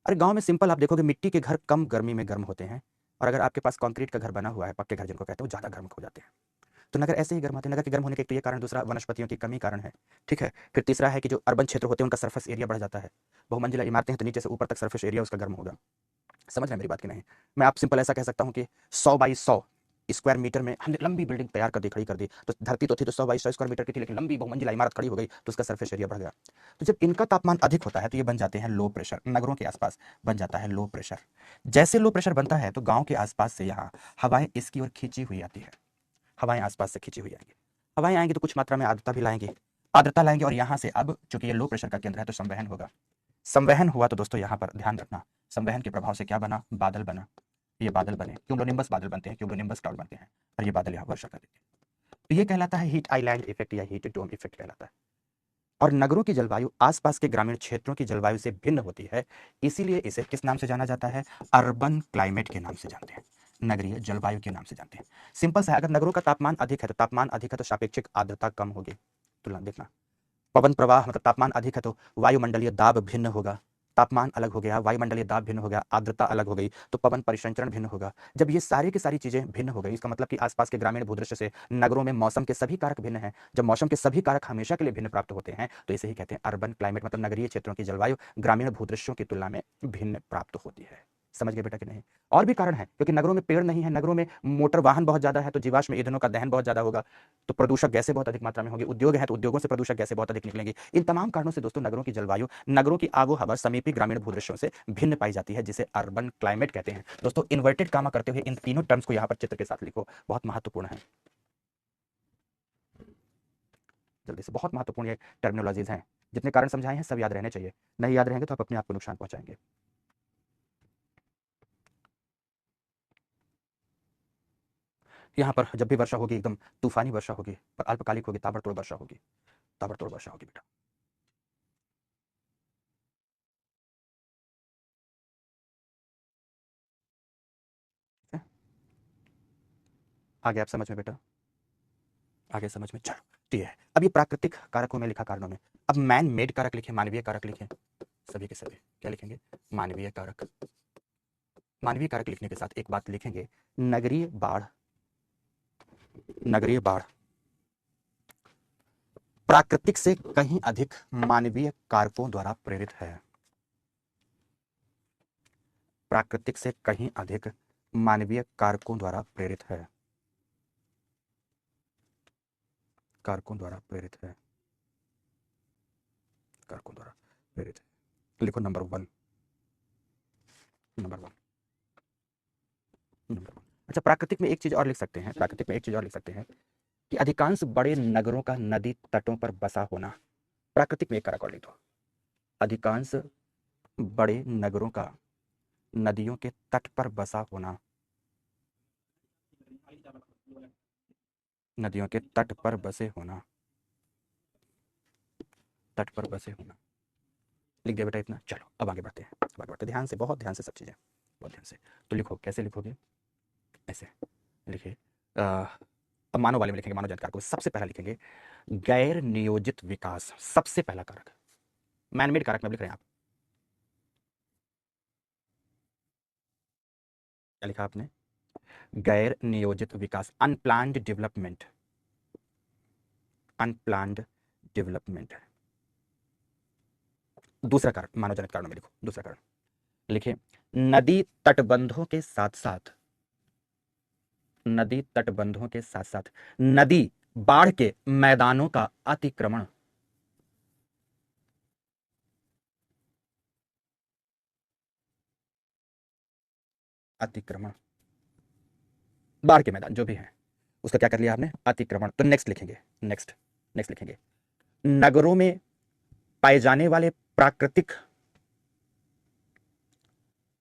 अरे गांव में सिंपल आप देखोगे मिट्टी के घर कम गर्मी में गर्म होते हैं, और अगर आपके पास कंक्रीट का घर बना हुआ है, पक्के घर जिनको कहते हैं, वो ज़्यादा गर्म हो जाते हैं। तो नगर ऐसे ही गर्म होते हैं। नगर के गर्म होने के एक तो ये कारण, दूसरा वनस्पतियों की कमी कारण है, ठीक है। फिर तीसरा है कि जो अर्बन क्षेत्र होते हैं उनका सरफेस एरिया बढ़ जाता है। बहुमंजिला इमारतें हैं तो नीचे से ऊपर तक सरफेस एरिया उसका गर्म होगा। समझ रहे हैं मेरी बात की नहीं? मैं आप सिंपल ऐसा कह सकता हूँ कि 100 बाई 100 स्क्वायर मीटर में हमने लंबी बिल्डिंग तैयार कर दी, खड़ी कर दी, तो धरती तो थी तो 100 बाई 100 स्क्वायर मीटर की थी, लेकिन लंबी बहुमंजिला इमारत खड़ी हो गई तो उसका सरफेस एरिया बढ़ गया। तो जब इनका तापमान अधिक होता है तो ये बन जाते हैं लो प्रेशर, नगरों के आसपास बन जाता है लो प्रेशर। जैसे लो प्रेशर बनता है तो गाँव के आसपास से यहाँ हवाएं इसकी ओर खींची हुई आती है, हवाएं आसपास से खींची हुई आएंगी। हवाएं आएंगी तो कुछ मात्रा में आर्द्रता भी लाएंगी, आर्द्रता लाएंगे, और यहाँ से अब चूंकि ये लो प्रेशर का केंद्र है तो संवहन होगा। संवहन हुआ तो दोस्तों यहाँ पर ध्यान रखना, संवहन के प्रभाव से क्या बना? बादल बना। ये बादल बने, क्यूमुलोनिम्बस बादल बनते हैं, क्यूमुलोनिम्बस क्लाउड बनते हैं, और ये बादल यहाँ वर्षा कर देते हैं। तो ये कहलाता है हीट आइलैंड इफेक्ट या हीट डोम इफेक्ट कहलाता है। और नगरों की जलवायु आसपास के ग्रामीण क्षेत्रों की जलवायु से भिन्न होती है, इसीलिए इसे किस नाम से जाना जाता है? अर्बन क्लाइमेट के नाम से जानते हैं, नगरीय जलवायु के नाम से जानते हैं। सिंपल सा है, अगर नगरों का तापमान अधिक है तो सापेक्षिक आर्द्रता कम होगी। तुलना देखना, पवन प्रवाह मतलब तापमान अधिक है तो वायुमंडलीय दाब भिन्न होगा, तापमान अलग हो गया, वायुमंडलीय दाब भिन्न हो गया, आर्द्रता अलग हो गई तो पवन परिसंचरण भिन्न होगा। जब ये सारी की सारी चीजें भिन्न हो गई, इसका मतलब कि आसपास के ग्रामीण भूदृश्य से नगरों में मौसम के सभी कारक भिन्न हैं। जब मौसम के सभी कारक हमेशा के लिए भिन्न प्राप्त होते हैं तो इसे ही कहते हैं अर्बन क्लाइमेट, मतलब नगरीय क्षेत्रों की जलवायु ग्रामीण भूदृश्यों की तुलना में भिन्न प्राप्त होती है। समझ गए बेटा कि नहीं? और भी कारण है, क्योंकि नगरों में पेड़ नहीं है, नगरों में मोटर वाहन बहुत ज्यादा है तो जीवाश्म ईंधनों का दहन बहुत ज्यादा होगा, तो प्रदूषक गैसें बहुत अधिक मात्रा में होगी। उद्योग है तो उद्योगों से प्रदूषक गैसें बहुत अधिक निकलेंगी। इन तमाम कारणों से दोस्तों नगरों की जलवायु, नगरों की आबो हवा समीपी ग्रामीण भूदृश्यों से भिन्न पाई जाती है, जिसे अर्बन क्लाइमेट कहते हैं। दोस्तों इन्वर्टेड कामा करते हुए इन तीनों टर्म्स को यहाँ पर चित्र के साथ लिखो, बहुत महत्वपूर्ण है। जल्दी से, बहुत महत्वपूर्ण ये टर्मिनोलॉजीज हैं। जितने कारण समझाए हैं सब याद रहने चाहिए, नहीं याद रहेंगे तो आप अपने आप को नुकसान पहुंचाएंगे। यहाँ पर जब भी वर्षा होगी एकदम तूफानी वर्षा होगी, पर अल्पकालिक होगी, ताबड़तोड़ वर्षा होगी, ताबड़तोड़ वर्षा होगी बेटा। आगे आप समझ में बेटा, आगे समझ में, चलो ठीक है। अब ये प्राकृतिक कारकों में लिखा, कारणों में। अब मैन मेड कारक लिखे, मानवीय कारक लिखे, सभी के सभी क्या लिखेंगे? मानवीय कारक। मानवीय कारक लिखने के साथ एक बात लिखेंगे, नगरीय बाढ़, नगरीय बाढ़ प्राकृतिक से कहीं अधिक मानवीय कारकों द्वारा प्रेरित है। प्राकृतिक से कहीं अधिक मानवीय कारकों द्वारा प्रेरित है, कारकों द्वारा प्रेरित है, कारकों द्वारा प्रेरित है। लिखो number one, number one, number one. अच्छा, प्राकृतिक में एक चीज और लिख सकते हैं, प्राकृतिक में एक चीज और लिख सकते हैं कि अधिकांश बड़े नगरों का नदी तटों पर बसा होना। प्राकृतिक में एक कारक और लिख दो, अधिकांश बड़े नगरों का नदियों के तट पर बसा होना, नदियों के तट पर बसे होना, तट पर बसे होना। लिख दिया बेटा इतना। चलो अब आगे बढ़ते हैं, अब आगे बढ़ते हैं, ध्यान से, बहुत ध्यान से सब चीज़ें, बहुत ध्यान से। तो लिखो, कैसे लिखोगे? ऐसे लिखिए। अब मानव वाले में लिखेंगे, मानव जानकार को सबसे पहला लिखेंगे गैर नियोजित विकास, सबसे पहला कारक। मैनमेड कारक में लिख रहे हैं आप, क्या लिखा आपने? गैर नियोजित विकास, अनप्लान्ड डेवलपमेंट, अनप्लान्ड डेवलपमेंट। दूसरा कारण, मानव जनित कारणों में लिखो, दूसरा कारण लिखिए, नदी तटबंधों के साथ साथ, नदी तटबंधों के साथ साथ नदी बाढ़ के मैदानों का अतिक्रमण, अतिक्रमण, बाढ़ के मैदान जो भी है उसका क्या कर लिया आपने? अतिक्रमण। तो नेक्स्ट लिखेंगे, नेक्स्ट, नेक्स्ट लिखेंगे, नगरों में पाए जाने वाले प्राकृतिक,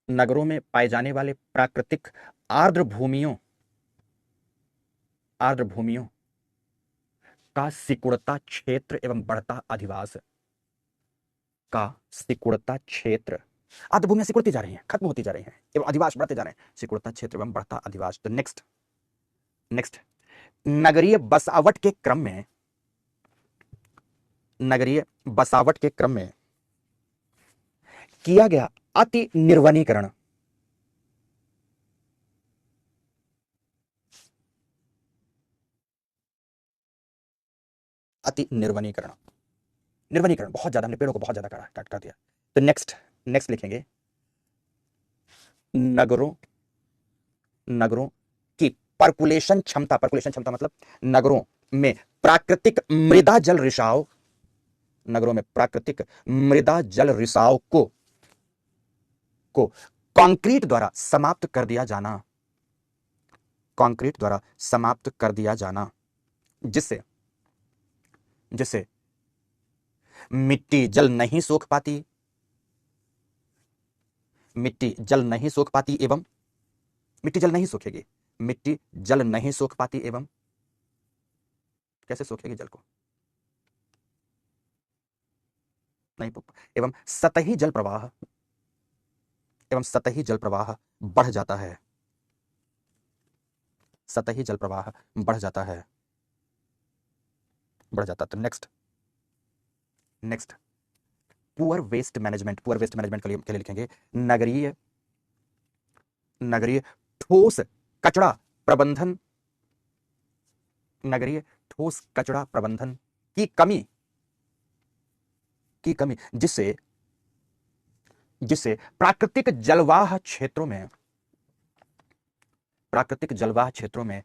नगरों में पाए जाने वाले प्राकृतिक आर्द्र भूमियों, आर्द्र भूमियों का सिकुड़ता क्षेत्र एवं बढ़ता अधिवास, का सिकुड़ता क्षेत्र, आर्द्र भूमियां सिकुड़ती जा रही हैं, खत्म होती जा रही हैं एवं अधिवास बढ़ते जा रहे हैं, सिकुड़ता क्षेत्र एवं बढ़ता अधिवास। तो नेक्स्ट नेक्स्ट नगरीय बसावट के क्रम में, नगरीय बसावट के क्रम में किया गया अति निर्वनीकरण, अति निर्वनीकरण, निर्वनीकरण बहुत ज्यादा, हमने पेड़ों को बहुत ज्यादा काट कर दिया। तो नेक्स्ट नेक्स्ट लिखेंगे नगरों, नगरों की पर्कुलेशन क्षमता, पर्कुलेशन क्षमता मतलब नगरों में प्राकृतिक मृदा जल रिसाव, नगरों में प्राकृतिक मृदा जल रिसाव को कंक्रीट द्वारा समाप्त कर दिया जाना, कंक्रीट द्वारा समाप्त कर दिया जाना, जिससे जिससे मिट्टी जल नहीं सोख पाती, मिट्टी जल नहीं सोख पाती एवं मिट्टी जल नहीं सोखेगी, मिट्टी जल नहीं सोख पाती एवं कैसे सोखेगी जल को, नहीं, एवं सतही जल प्रवाह, एवं सतही जल प्रवाह बढ़ जाता है, सतही जल प्रवाह बढ़ जाता है, बढ़ जाता। तो next next poor waste management, poor waste management के लिए लिखेंगे नगरीय, नगरीय ठोस कचरा प्रबंधन, नगरीय ठोस कचरा प्रबंधन की कमी, की कमी, जिससे जिससे प्राकृतिक जलवाह क्षेत्रों में, प्राकृतिक जलवाह क्षेत्रों में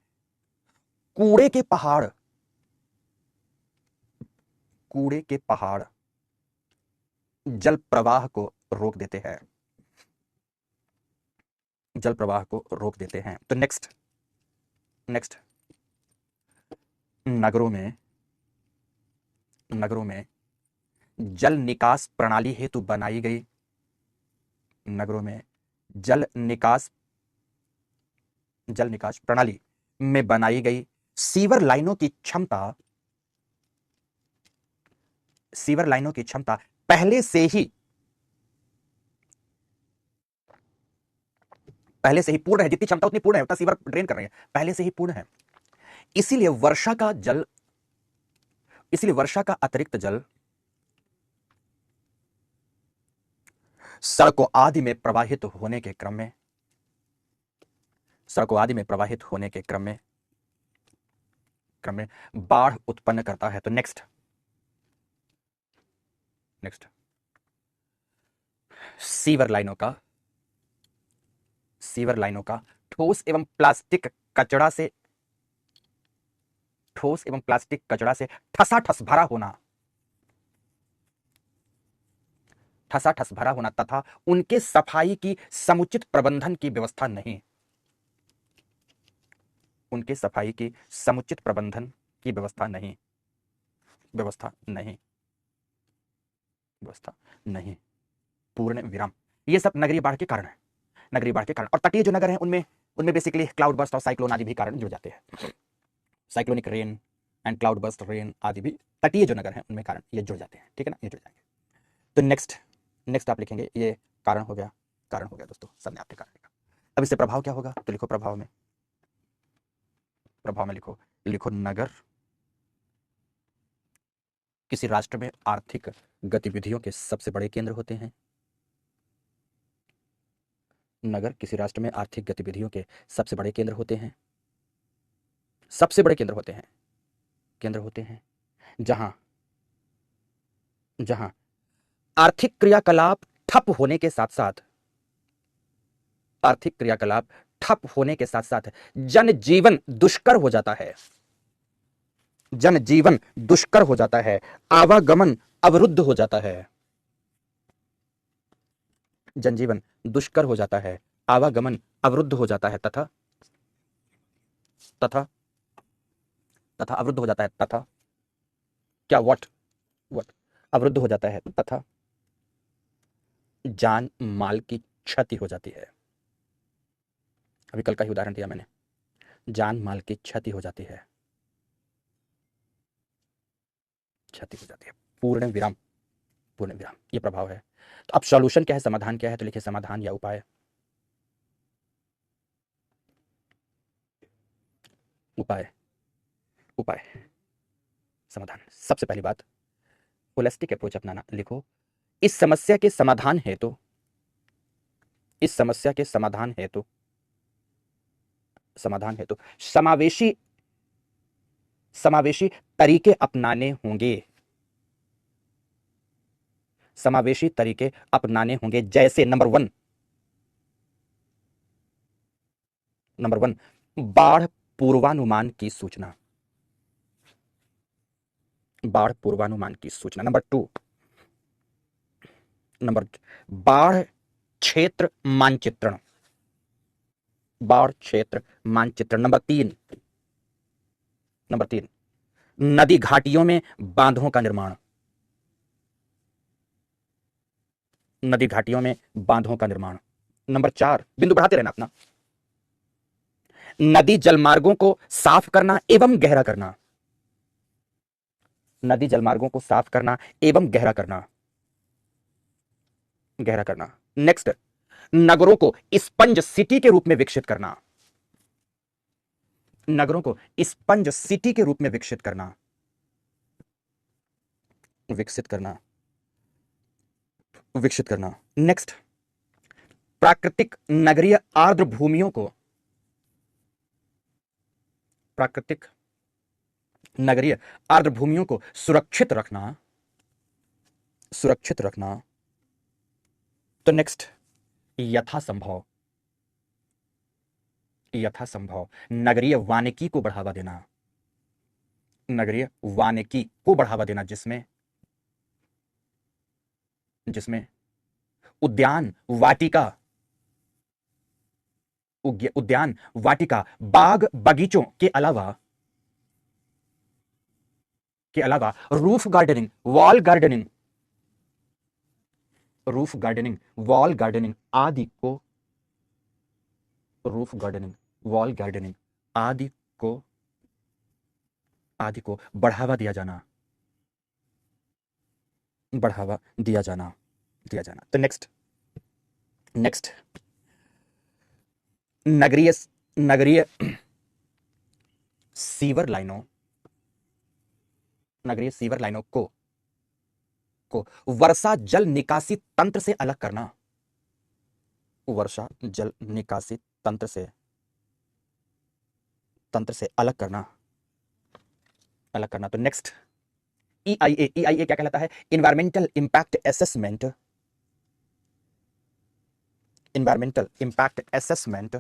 कूड़े के पहाड़, कूड़े के पहाड़ जल प्रवाह को रोक देते हैं, जल प्रवाह को रोक देते हैं। तो नेक्स्ट नेक्स्ट नगरों में, नगरों में जल निकास प्रणाली हेतु बनाई गई, नगरों में जल निकास प्रणाली में बनाई गई सीवर लाइनों की क्षमता, सीवर लाइनों की क्षमता पहले से ही पूर्ण है, जितनी क्षमता उतनी पूर्ण है, उतना सीवर ड्रेन कर रहे हैं, पहले से ही पूर्ण है। इसीलिए वर्षा का जल, इसलिए वर्षा का अतिरिक्त जल सड़कों आदि में प्रवाहित होने के क्रम में, सड़कों आदि में प्रवाहित होने के क्रम में बाढ़ उत्पन्न करता है। तो नेक्स्ट नेक्स्ट सीवर लाइनों का, सीवर लाइनों का ठोस एवं प्लास्टिक कचरा से, ठोस एवं प्लास्टिक कचरा से ठसाठस भरा होना, ठसाठस भरा होना तथा उनके सफाई की समुचित प्रबंधन की व्यवस्था नहीं, उनके सफाई की समुचित प्रबंधन की व्यवस्था नहीं, व्यवस्था नहीं, व्यवस्था नहीं, पूर्ण विराम। ये सब नगरीय बाढ़ के कारण है, नगरीय बाढ़ के कारण। और तटीय जो नगर हैं उनमें उनमें बेसिकली क्लाउड बर्स्ट और साइक्लोन आदि भी कारण जुड़ जाते हैं, cyclonic rain and cloud burst rain आदि भी तटीय जो नगर हैं उनमें कारण ये जुड़ जाते हैं, ठीक है ना, ये जुड़ जाएंगे। तो नेक्स्ट आप लिखेंगे, ये कारण हो गया, कारण हो गया दोस्तों, सबने आपने कारण लिखा। अब इससे प्रभाव क्या होगा, तो लिखो प्रभाव में, प्रभाव में लिखो, लिखो नगर किसी राष्ट्र में आर्थिक गतिविधियों के सबसे बड़े केंद्र होते हैं, नगर किसी राष्ट्र में आर्थिक गतिविधियों के सबसे बड़े केंद्र होते हैं, सबसे बड़े केंद्र होते हैं, केंद्र होते हैं, जहां जहां आर्थिक क्रियाकलाप ठप होने के साथ साथ, आर्थिक क्रियाकलाप ठप होने के साथ साथ जनजीवन दुष्कर हो जाता है, जनजीवन दुष्कर हो जाता है, आवागमन अवरुद्ध हो जाता है, जनजीवन दुष्कर हो जाता है, आवागमन अवरुद्ध हो जाता है, तथा तथा तथा अवरुद्ध हो जाता है, तथा क्या, व्हाट अवरुद्ध हो जाता है, तथा जान माल की क्षति हो जाती है। अभी कल का ही उदाहरण दिया मैंने, जान माल की क्षति हो जाती है, क्षति हो जाती है। पूर्ण विराम, पूर्ण विराम, ये प्रभाव है। तो अब सॉल्यूशन क्या है, समाधान क्या है, तो लिखिए समाधान या उपाय। उपाय, उपाय, समाधान। सबसे पहली बात, होलिस्टिक अप्रोच अपनाना। लिखो, इस समस्या के समाधान हेतु, इस समस्या के समाधान हेतु, समाधान हेतु समावेशी, समावेशी तरीके अपनाने होंगे, समावेशी तरीके अपनाने होंगे। जैसे नंबर वन, नंबर वन, बाढ़ पूर्वानुमान की सूचना, बाढ़ पूर्वानुमान की सूचना। नंबर टू, नंबर बाढ़ क्षेत्र मानचित्रण, बाढ़ क्षेत्र मानचित्रण। नंबर तीन, नंबर तीन, नदी घाटियों में बांधों का निर्माण, नदी घाटियों में बांधों का निर्माण। नंबर चार, बिंदु बढ़ाते रहना अपना, नदी जलमार्गों को साफ करना एवं गहरा करना, नदी जलमार्गों को साफ करना एवं गहरा करना, गहरा करना। नेक्स्ट, नगरों को स्पंज सिटी के रूप में विकसित करना, नगरों को स्पंज सिटी के रूप में विकसित करना, विकसित करना, विकसित करना। नेक्स्ट, प्राकृतिक नगरीय आर्द्र भूमियों को, प्राकृतिक नगरीय आर्द्र भूमियों को सुरक्षित रखना, सुरक्षित रखना। तो नेक्स्ट, यथासंभव, यथासंभव नगरीय वानिकी को बढ़ावा देना, नगरीय वानिकी को बढ़ावा देना, जिसमें, जिसमें उद्यान वाटिका, उद्यान वाटिका, बाग बगीचों के अलावा, के अलावा roof gardening, wall gardening, roof gardening, wall gardening आदि को, रूफ गार्डनिंग, वॉल गार्डनिंग आदि को, आदि को बढ़ावा दिया जाना, बढ़ावा दिया जाना, दिया जाना। तो नेक्स्ट, नेक्स्ट, नगरीय, नगरीय सीवर लाइनों, नगरीय सीवर लाइनों को वर्षा जल निकासी तंत्र से अलग करना, वर्षा जल निकासी तंत्र से, तंत्र से अलग करना, अलग करना। तो नेक्स्ट, EIA, EIA क्या कहलाता है, environmental impact assessment, environmental impact assessment,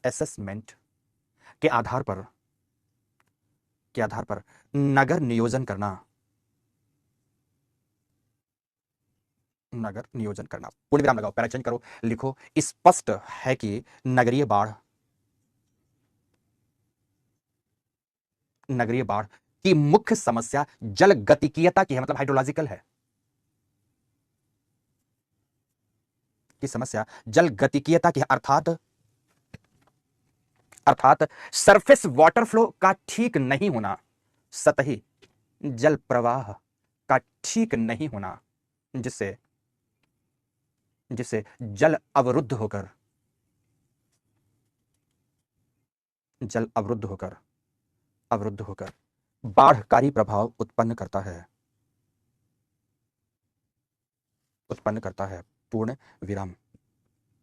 assessment के आधार पर, के आधार पर नगर नियोजन करना, नगर नियोजन करना। पूर्ण विराम लगाओ, पैरा चेंज करो, लिखो, स्पष्ट है कि नगरीय बाढ़, नगरीय बाढ़ की मुख्य समस्या जल गतिकीयता की है, मतलब हाइड्रोलॉजिकल है, की समस्या जल गतिकीयता की है, अर्थात, अर्थात सरफेस वाटर फ्लो का ठीक नहीं होना, सतही जल प्रवाह का ठीक नहीं होना, जिससे, जिससे जल अवरुद्ध होकर, जल अवरुद्ध होकर, अवरुद्ध होकर बाढ़कारी प्रभाव उत्पन्न करता है, उत्पन्न करता है। पूर्ण विराम,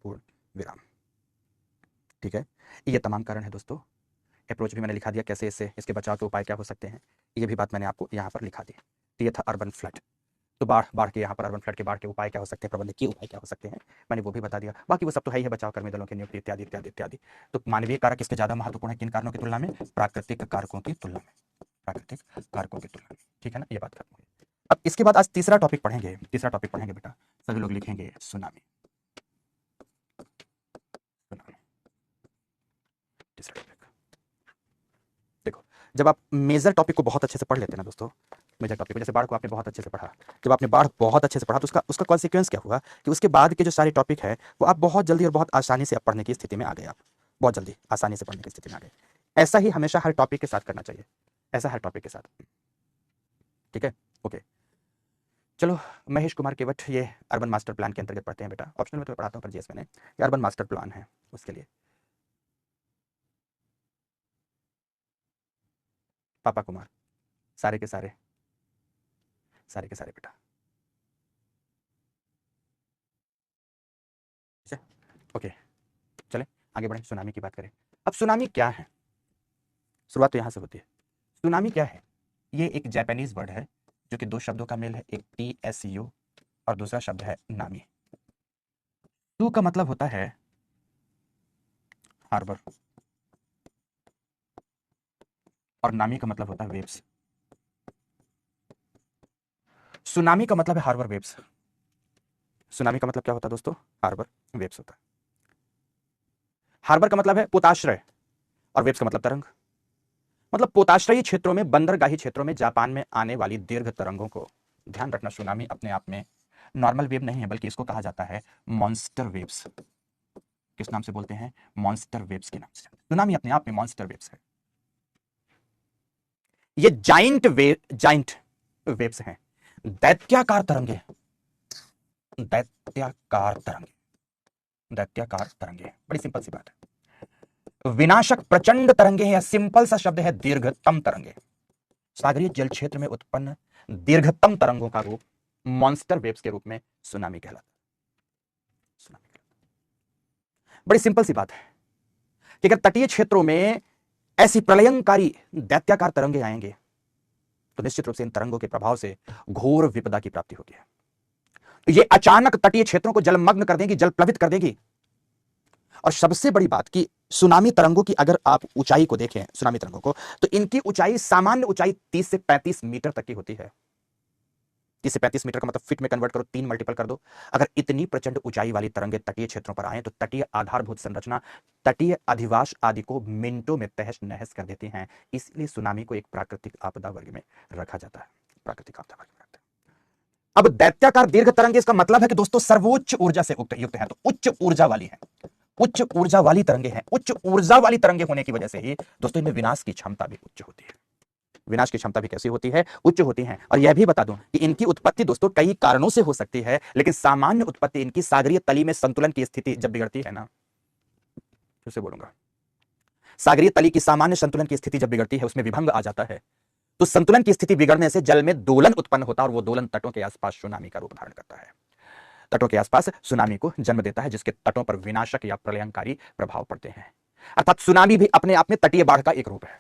पूर्ण विराम। ठीक है, ये तमाम कारण है दोस्तों। अप्रोच भी मैंने लिखा दिया, कैसे इससे, इसके बचाव के उपाय क्या हो सकते हैं, ये भी बात मैंने आपको यहाँ पर लिखा दी। तो ये था अर्बन फ्लड। तो बाढ़, बाढ़ के यहाँ पर अर्बन फ्लड के बाढ़ के उपाय क्या हो सकते हैं, प्रबंधकीय उपाय क्या हो सकते हैं, मैंने वो भी बता दिया। बाकी वो सब तो है ही है, बचाव कर्मी दलों की नियुक्ति इत्यादि इत्यादि इत्यादि। तो मानवीय कारक इसके ज्यादा महत्वपूर्ण है, किन कारणों की तुलना में, प्राकृतिक कारकों की तुलना में, प्राकृतिक कारकों की तुलना में। ठीक है ना, ये बात खत्म हुई। अब इसके बाद आज तीसरा टॉपिक पढ़ेंगे, तीसरा टॉपिक पढ़ेंगे बेटा, सभी लोग लिखेंगे सुनामी, सुनामी, तीसरा टॉपिक। देखो, जब आप मेजर टॉपिक को बहुत अच्छे से पढ़ लेते हैं ना दोस्तों, मेजर टॉपिक को, जैसे बाढ़ को आपने बहुत अच्छे से पढ़ा, जब आपने बाढ़ बहुत अच्छे से पढ़ा तो उसका उसका कॉन्सिक्वेंस क्या हुआ कि उसके बाद के जो सारे टॉपिक है वो आप बहुत जल्दी और बहुत आसानी से आप पढ़ने की स्थिति में आ गए आप। बहुत जल्दी आसानी से पढ़ने की स्थिति में आ गए। ऐसा ही हमेशा हर टॉपिक के साथ करना चाहिए, ऐसा हर टॉपिक के साथ, ठीक है। ओके चलो, महेश कुमार केवट, ये अर्बन मास्टर प्लान के अंतर्गत पढ़ते हैं बेटा, ऑप्शनल में तो पढ़ाता हूँ पर जीएस में नहीं, ये अर्बन मास्टर प्लान है उसके लिए। पापा कुमार, सारे के सारे, सारे के सारे बेटा, ठीक है। ओके चले आगे बढ़ें, सुनामी की बात करें। अब सुनामी क्या है, शुरुआत तो यहां से होती है। सुनामी क्या है? ये एक जापानीज वर्ड है जो कि दो शब्दों का मेल है, एक TSU और दूसरा शब्द है नामी। सू का मतलब होता है हार्बर और नामी का मतलब होता है वेव्स। सुनामी का मतलब है हार्बर वेव्स। सुनामी का मतलब क्या होता है दोस्तों? हार्बर वेव्स होता है। हार्बर का मतलब है पोताश्रय और वेव्स का मतलब तरंग। मतलब पोताश्रयी क्षेत्रों में, बंदरगाही क्षेत्रों में जापान में आने वाली दीर्घ तरंगों को ध्यान रखना। सुनामी अपने आप में नॉर्मल वेव नहीं है, बल्कि इसको कहा जाता है मॉन्स्टर वेव्स। किस नाम से बोलते हैं? मॉन्स्टर वेव्स के नाम से। सुनामी अपने आप में मॉन्स्टर वेव्स है। ये जाइंट वेव्स हैं, दैत्याकार तरंगे, दैत्याकार तरंगे, दैत्याकार तरंगे। बड़ी सिंपल सी बात है। विनाशक प्रचंड तरंगे हैं, या सिंपल सा शब्द है दीर्घतम तरंगे। सागरीय जल क्षेत्र में उत्पन्न दीर्घतम तरंगों का रूप मॉन्स्टर वेव्स के रूप में सुनामी कहलाता है। सुनामी कहलाता है। बड़ी सिंपल सी बात है कि अगर तटीय क्षेत्रों में ऐसी प्रलयंकारी दैत्याकार तरंगे आएंगे तो निश्चित रूप से इन तरंगों के प्रभाव से घोर विपदा की प्राप्ति होती है। ये अचानक तटीय क्षेत्रों को जलमग्न कर देंगी, जल प्लवित कर देंगी। और सबसे बड़ी बात कि सुनामी तरंगों की अगर आप ऊंचाई को देखें, सुनामी तरंगों को, तो इनकी ऊंचाई, सामान्य ऊंचाई 30 से 35 मीटर तक की होती है। 30 से 35 मीटर का मतलब फीट में कन्वर्ट करो, 3 मल्टीपल कर दो। अगर इतनी प्रचंड ऊंचाई वाली तरंगे तटीय क्षेत्रों पर आए तो तटीय आधारभूत संरचना, तटीय अधिवास आदि को मिनटों में तहस नहस कर देती हैं। इसलिए सुनामी को एक प्राकृतिक आपदा वर्ग में रखा जाता है, प्राकृतिक आपदा वर्ग में रखते हैं। अब दैत्याकार दीर्घ तरंगे, इसका मतलब है कि दोस्तों सर्वोच्च ऊर्जा से युक्त है, तो उच्च ऊर्जा वाली है, उच्च ऊर्जा वाली तरंगे हैं। उच्च ऊर्जा वाली तरंगे होने की वजह से ही दोस्तों इनमें विनाश की क्षमता भी उच्च होती है। विनाश की क्षमता भी कैसी होती है? उच्च होती है। और यह भी बता दूं कि इनकी उत्पत्ति दोस्तों कई कारणों से हो सकती है, लेकिन सामान्य उत्पत्ति इनकी सागरीय तली में संतुलन की स्थिति जब बिगड़ती है ना, फिर से बोलूंगा, सागरीय तली की सामान्य संतुलन की स्थिति जब बिगड़ती है, उसमें विभंग आ जाता है, तो संतुलन की स्थिति बिगड़ने से जल में दोलन उत्पन्न होता है और वो दोलन तटों के आसपास सुनामी का रूप धारण करता है। तटों के आसपास सुनामी को जन्म देता है, जिसके तटों पर विनाशक या प्रलयंकारी प्रभाव पड़ते हैं। अर्थात सुनामी भी अपने आप में तटीय बाढ़ का एक रूप है,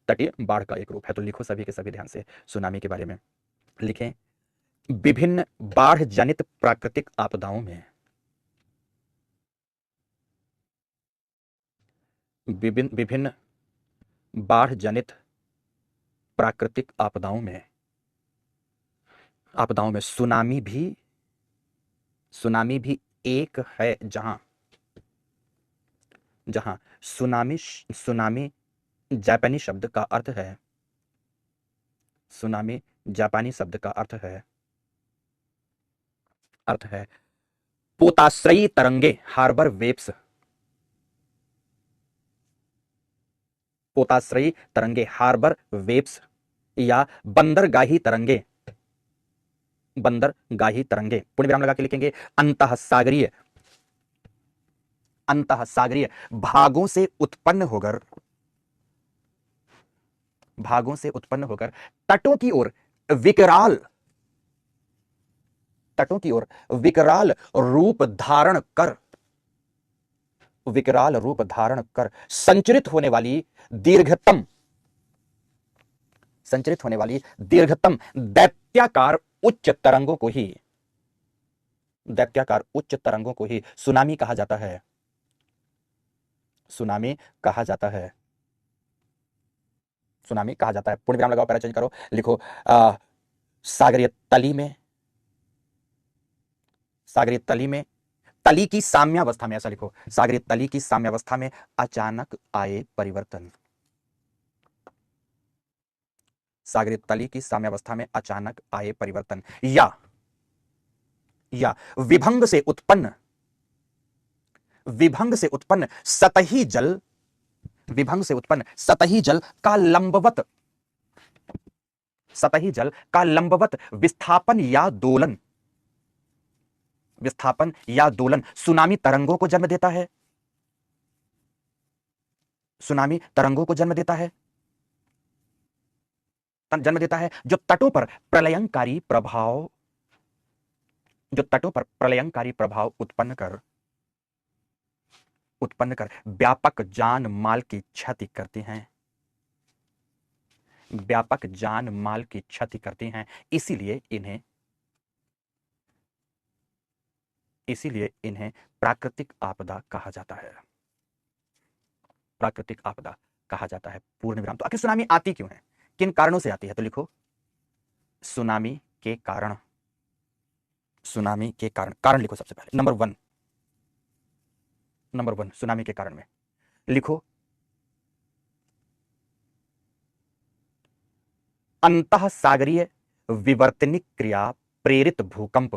तटीय बाढ़ का एक रूप है। तो लिखो सभी के सभी ध्यान से, सुनामी के बारे में लिखें। विभिन्न बाढ़ जनित प्राकृतिक आपदाओं में, विभिन्न विभिन्न बाढ़ जनित प्राकृतिक आपदाओं में सुनामी भी एक है, जहां जहां सुनामी सुनामी जापानी शब्द का अर्थ है, सुनामी जापानी शब्द का अर्थ है पोताश्रयी तरंगे, हार्बर वेव्स। पोताश्रयी तरंगे, हार्बर वेव्स, या बंदरगाही तरंगे, बंदरगाही तरंगे, पूर्ण विराम लगा के लिखेंगे। अंतः सागरीय भागों से उत्पन्न होकर तटों की ओर विकराल विकराल रूप धारण कर, दीर्घतम संचरित होने वाली दीर्घतम दैत्याकार उच्च तरंगों को ही सुनामी कहा जाता है। सुनामी कहा जाता है, सुनामी कहा जाता है। पूर्ण विराम लगाओ, पैरा चेंज करो, लिखो सागरीय तली में तली की साम्यावस्था में, ऐसा लिखो, सागरीय तली की साम्यावस्था में अचानक आए परिवर्तन, सागरीय तली की साम्यावस्था में अचानक आए परिवर्तन, या विभंग से उत्पन्न विभंग से उत्पन्न सतही जल, विभंग से उत्पन्न सतही जल का लंबवत, सतही जल का लंबवत विस्थापन या दोलन, विस्थापन या दोलन सुनामी तरंगों को जन्म देता है, सुनामी तरंगों को जन्म देता है, जन्म देता है, जो तटों पर प्रलयंकारी प्रभाव, जो तटों पर प्रलयंकारी प्रभाव उत्पन्न कर व्यापक जान माल की क्षति करती हैं, व्यापक जान माल की क्षति करती हैं। इसीलिए इन्हें प्राकृतिक आपदा कहा जाता है, प्राकृतिक आपदा कहा जाता है। पूर्ण विराम। तो आखिर सुनामी आती क्यों है, किन कारणों से आती है? तो लिखो सुनामी के कारण, सुनामी के कारण, कारण लिखो सबसे पहले नंबर वन सुनामी के कारण में लिखो अंतः सागरीय विवर्तनिक क्रिया प्रेरित भूकंप,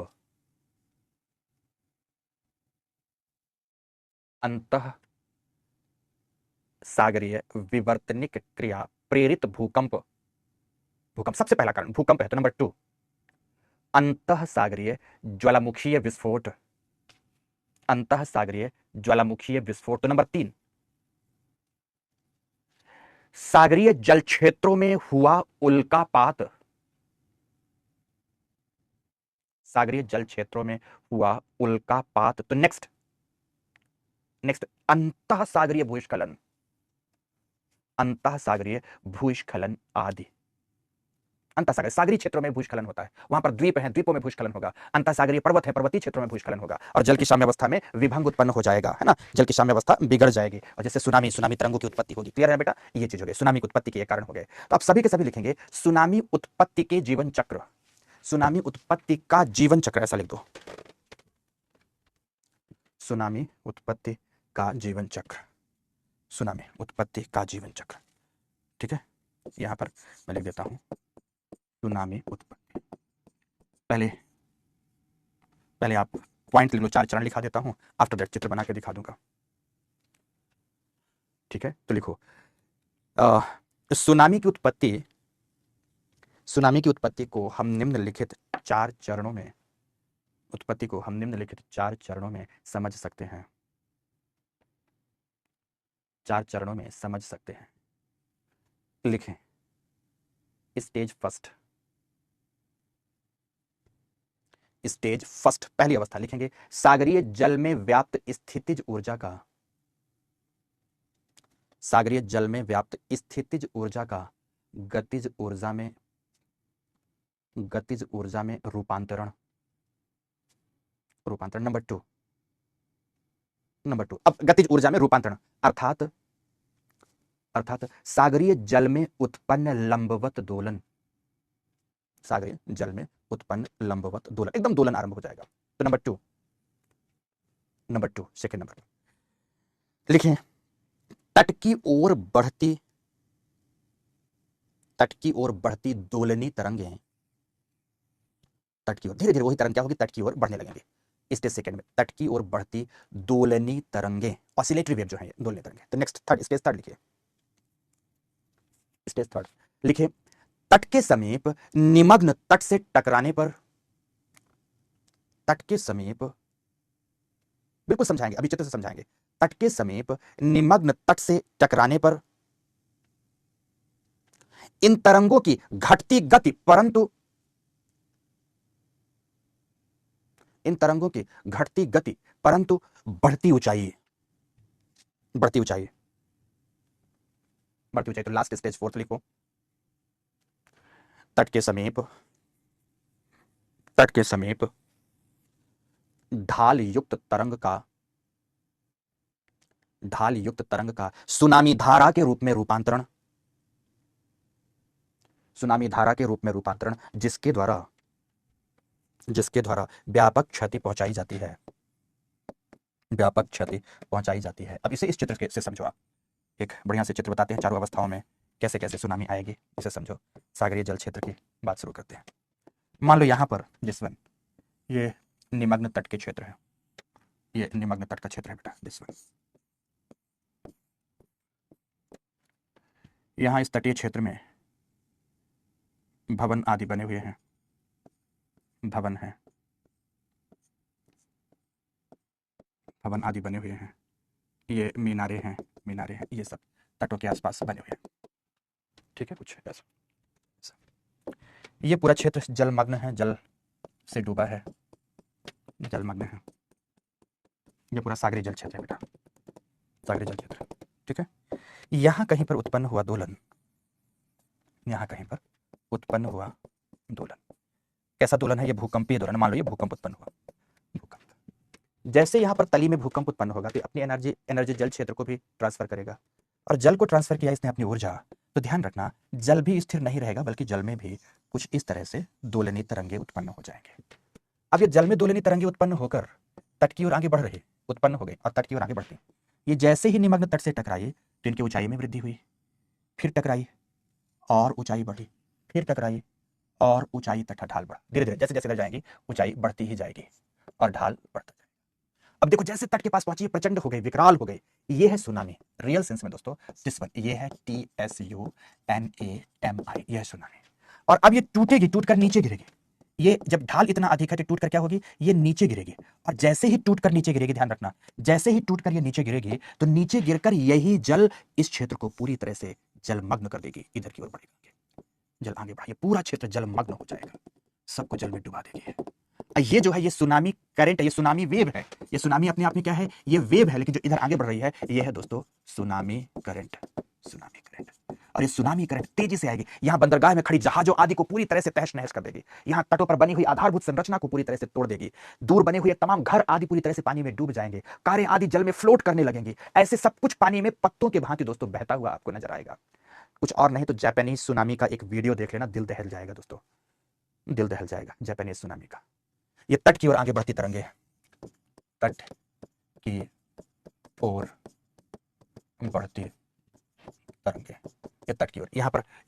अंतः सागरीय विवर्तनिक क्रिया प्रेरित भूकंप, भूकंप सबसे पहला कारण भूकंप है। तो नंबर 2 अंतः सागरीय ज्वालामुखीय विस्फोट, अंतः सागरीय ज्वालामुखीय विस्फोट। तो नंबर 3 सागरीय जल क्षेत्रों में हुआ उल्कापात, सागरीय जल क्षेत्रों में हुआ उल्कापात। तो नेक्स्ट अंतः सागरीय भूस्खलन, अंतः सागरीय भूस्खलन आदि। अंतःसागरीय सागरीय क्षेत्रों में भूस्खलन होता है, वहां पर द्वीप है, द्वीपों में भूस्खलन होगा। अंतःसागरीय पर्वत है, पर्वतीय क्षेत्रों में भूस्खलन होगा और जल की साम्यावस्था में विभंग उत्पन्न हो जाएगा, है ना, जल की साम्यावस्था बिगड़ जाएगी और जैसे सुनामी तरंगों की उत्पत्ति होगी। क्लियर है बेटा? ये चीज हो गई, सुनामी की उत्पत्ति के ये कारण हो गए। तो आप सभी के सभी लिखेंगे सुनामी उत्पत्ति के जीवन चक्र, सुनामी उत्पत्ति का जीवन चक्र, ऐसा लिख दो, सुनामी उत्पत्ति का जीवन चक्र, सुनामी उत्पत्ति का जीवन चक्र। ठीक है, यहां पर मैं लिख देता हूं सुनामी उत्पत्ति। पहले आप पॉइंट लिख लो, 4 चरण लिखा देता हूं, आफ्टर दैट चित्र बना के दिखा दूंगा। ठीक है, तो लिखो सुनामी की उत्पत्ति को हम निम्नलिखित 4 चरणों में, उत्पत्ति को हम निम्नलिखित 4 चरणों में समझ सकते हैं, 4 चरणों में समझ सकते हैं। लिखें स्टेज फर्स्ट, पहली अवस्था लिखेंगे सागरीय जल में व्याप्त स्थितिज ऊर्जा का, सागरीय जल में व्याप्त स्थितिज ऊर्जा का गतिज ऊर्जा में रूपांतरण। नंबर 2 अब गतिज ऊर्जा में रूपांतरण अर्थात सागरीय जल में उत्पन्न लंबवत दोलन, सागरीय जल में उत्पन्न लंबवत दोलन, एकदम दोलन आरंभ हो जाएगा। तो नंबर 2 सेकंड नंबर लिखें तट की ओर बढ़ती दोलनी तरंगें, तट की ओर धीरे धीरे वही तरंग क्या होगी, तट की ओर बढ़ने लगेंगे। स्टेज सेकंड में तट की ओर बढ़ती दोलनी तरंगें, ऑसिलेटरी वेव जो है दोलनी तरंगें। तो नेक्स्ट स्टेज थर्ड लिखिए, स्टेज थर्ड लिखिए तट के समीप निमग्न तट से टकराने पर, तट के समीप, बिल्कुल समझाएंगे, अभी चित्र से समझाएंगे। तट के समीप निमग्न तट से टकराने पर इन तरंगों की घटती गति परंतु बढ़ती ऊंचाई, तो लास्ट स्टेज फोर्थ लिखो तट के समीप ढाल युक्त तरंग का सुनामी धारा के रूप में रूपांतरण, जिसके द्वारा व्यापक क्षति पहुंचाई जाती है। अब इसे इस चित्र से समझो आप, एक बढ़िया से चित्र बताते हैं चारों अवस्थाओं में कैसे कैसे सुनामी आएगी, इसे समझो। सागरीय जल क्षेत्र की बात शुरू करते हैं। मान लो यहां पर जिस वन ये निमग्न तट के क्षेत्र है, ये निमग्न तट का क्षेत्र है बेटा, दिस वन। यहाँ इस तटीय क्षेत्र में भवन आदि बने हुए हैं, भवन है, भवन आदि बने हुए हैं, ये मीनारे हैं, मीनारे हैं, ये सब तटों के आसपास बने हुए हैं। ठीक है, कुछ ऐसा। ये पूरा क्षेत्र जलमग्न है, जल से डूबा है, जलमग्न है। ये पूरा सागरी जल क्षेत्र है बेटा, सागरी जल क्षेत्र। ठीक है, यहाँ कहीं पर उत्पन्न हुआ दोलन, यहाँ कहीं पर उत्पन्न हुआ दोलन। कैसा दोलन है? ये भूकंपीय दोलन। मान लो ये भूकंप उत्पन्न हुआ, भूकंप। जैसे यहाँ पर तली में भूकंप उत्पन्न होगा तो अपनी एनर्जी जल क्षेत्र को भी ट्रांसफर करेगा, और जल को ट्रांसफर किया इसने अपनी ऊर्जा। तो ध्यान रखना, जल भी स्थिर नहीं रहेगा, बल्कि जल में भी कुछ इस तरह से दोलनी तरंगे उत्पन्न हो जाएंगे। अब ये जल में दोलनी तरंगे उत्पन्न होकर तट की ओर आगे बढ़ रही, उत्पन्न हो गई और तट की ओर आगे बढ़ती। ये जैसे ही निमग्न तट से टकराई तो इनकी ऊंचाई में वृद्धि हुई, फिर टकराई और ऊंचाई बढ़ी, फिर टकराई और ऊंचाई तथा ढाल बढ़ा। धीरे धीरे जैसे जैसे इधर जाएंगी ऊंचाई बढ़ती ही जाएगी और ढाल बढ़ता जाएगा। अब देखो जैसे तट के पास पहुंची, प्रचंड हो गई, विकराल हो गई। ये है सुनामी रियल सेंस में दोस्तों, दिस वन। ये है TSUNAMI, ये है सुनामी। और अब ये टूटेगी, टूटकर नीचे गिरेगी। ये जब ढाल इतना अधिक है तो टूटकर क्या होगी? ये नीचे गिरेगी। और जैसे ही टूटकर नीचे गिरेगी, ध्यान रखना, जैसे ही टूटकर ये नीचे गिरेगी तो नीचे गिरकर यही जल इस क्षेत्र को पूरी तरह से जलमग्न कर देगी, इधर की ओर बढ़ेगा, जल आगे बढ़ा, ये पूरा क्षेत्र जलमग्न हो जाएगा, सबको जल में डुबा देगी। ये जो है ये सुनामी करंट है, ये सुनामी वेव है। ये सुनामी अपने आप में क्या है? ये वेव है, लेकिन जो इधर आगे बढ़ रही है ये है दोस्तों सुनामी करंट, सुनामी करंट। और ये सुनामी करंट तेजी से आएगी, यहाँ बंदरगाह में खड़ी जहाजों आदि को पूरी तरह से तहस नहस कर देगी, यहाँ तटों पर बनी हुई आधारभूत संरचना को पूरी तरह से तोड़ देगी, दूर बने हुए तमाम घर आदि पूरी तरह से पानी में डूब जाएंगे, कारें आदि जल में फ्लोट करने लगेंगी। ऐसे सब कुछ पानी में पत्तों के भांति दोस्तों बहता हुआ आपको नजर आएगा। कुछ और नहीं तो जापानीज सुनामी का एक वीडियो देख लेना, दिल दहल जाएगा दोस्तों, दिल दहल जाएगा जापानीज सुनामी का। ये तट की ओर आगे बढ़ती तरंगे, तट की ओर बढ़ती तरंगे, ये तट की ओर।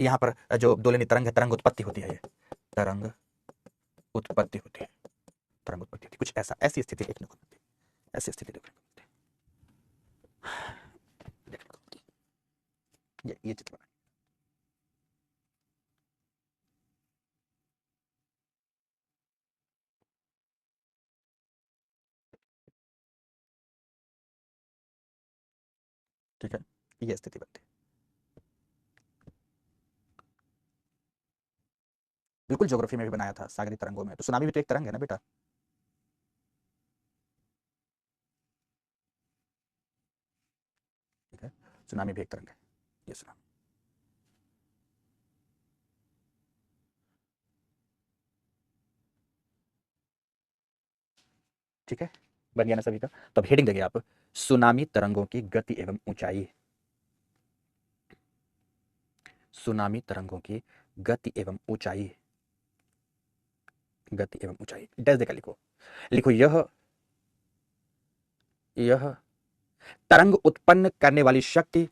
यहाँ पर जो दोलनी तरंग है, तरंग उत्पत्ति होती है, ये तरंग उत्पत्ति होती है, तरंग उत्पत्ति होती है। कुछ ऐसा, ऐसी स्थिति देखने को मिलती है, ऐसी स्थिति देखने को मिलती है। ये चित्र बना, ठीक है, ये स्थिति बनती है। बिल्कुल ज्योग्राफी में भी बनाया था सागरी तरंगों में, तो सुनामी भी तो एक तरंग है ना बेटा। ठीक है, सुनामी भी एक तरंग है, ये सुनामी। ठीक है, बन गया ना सभी का? तो अब हेडिंग देंगे आप, सुनामी तरंगों की गति एवं ऊंचाई, सुनामी तरंगों की गति एवं ऊंचाई, गति एवं ऊंचाई डैश देकर लिखो, लिखो यह तरंग उत्पन्न करने वाली शक्ति,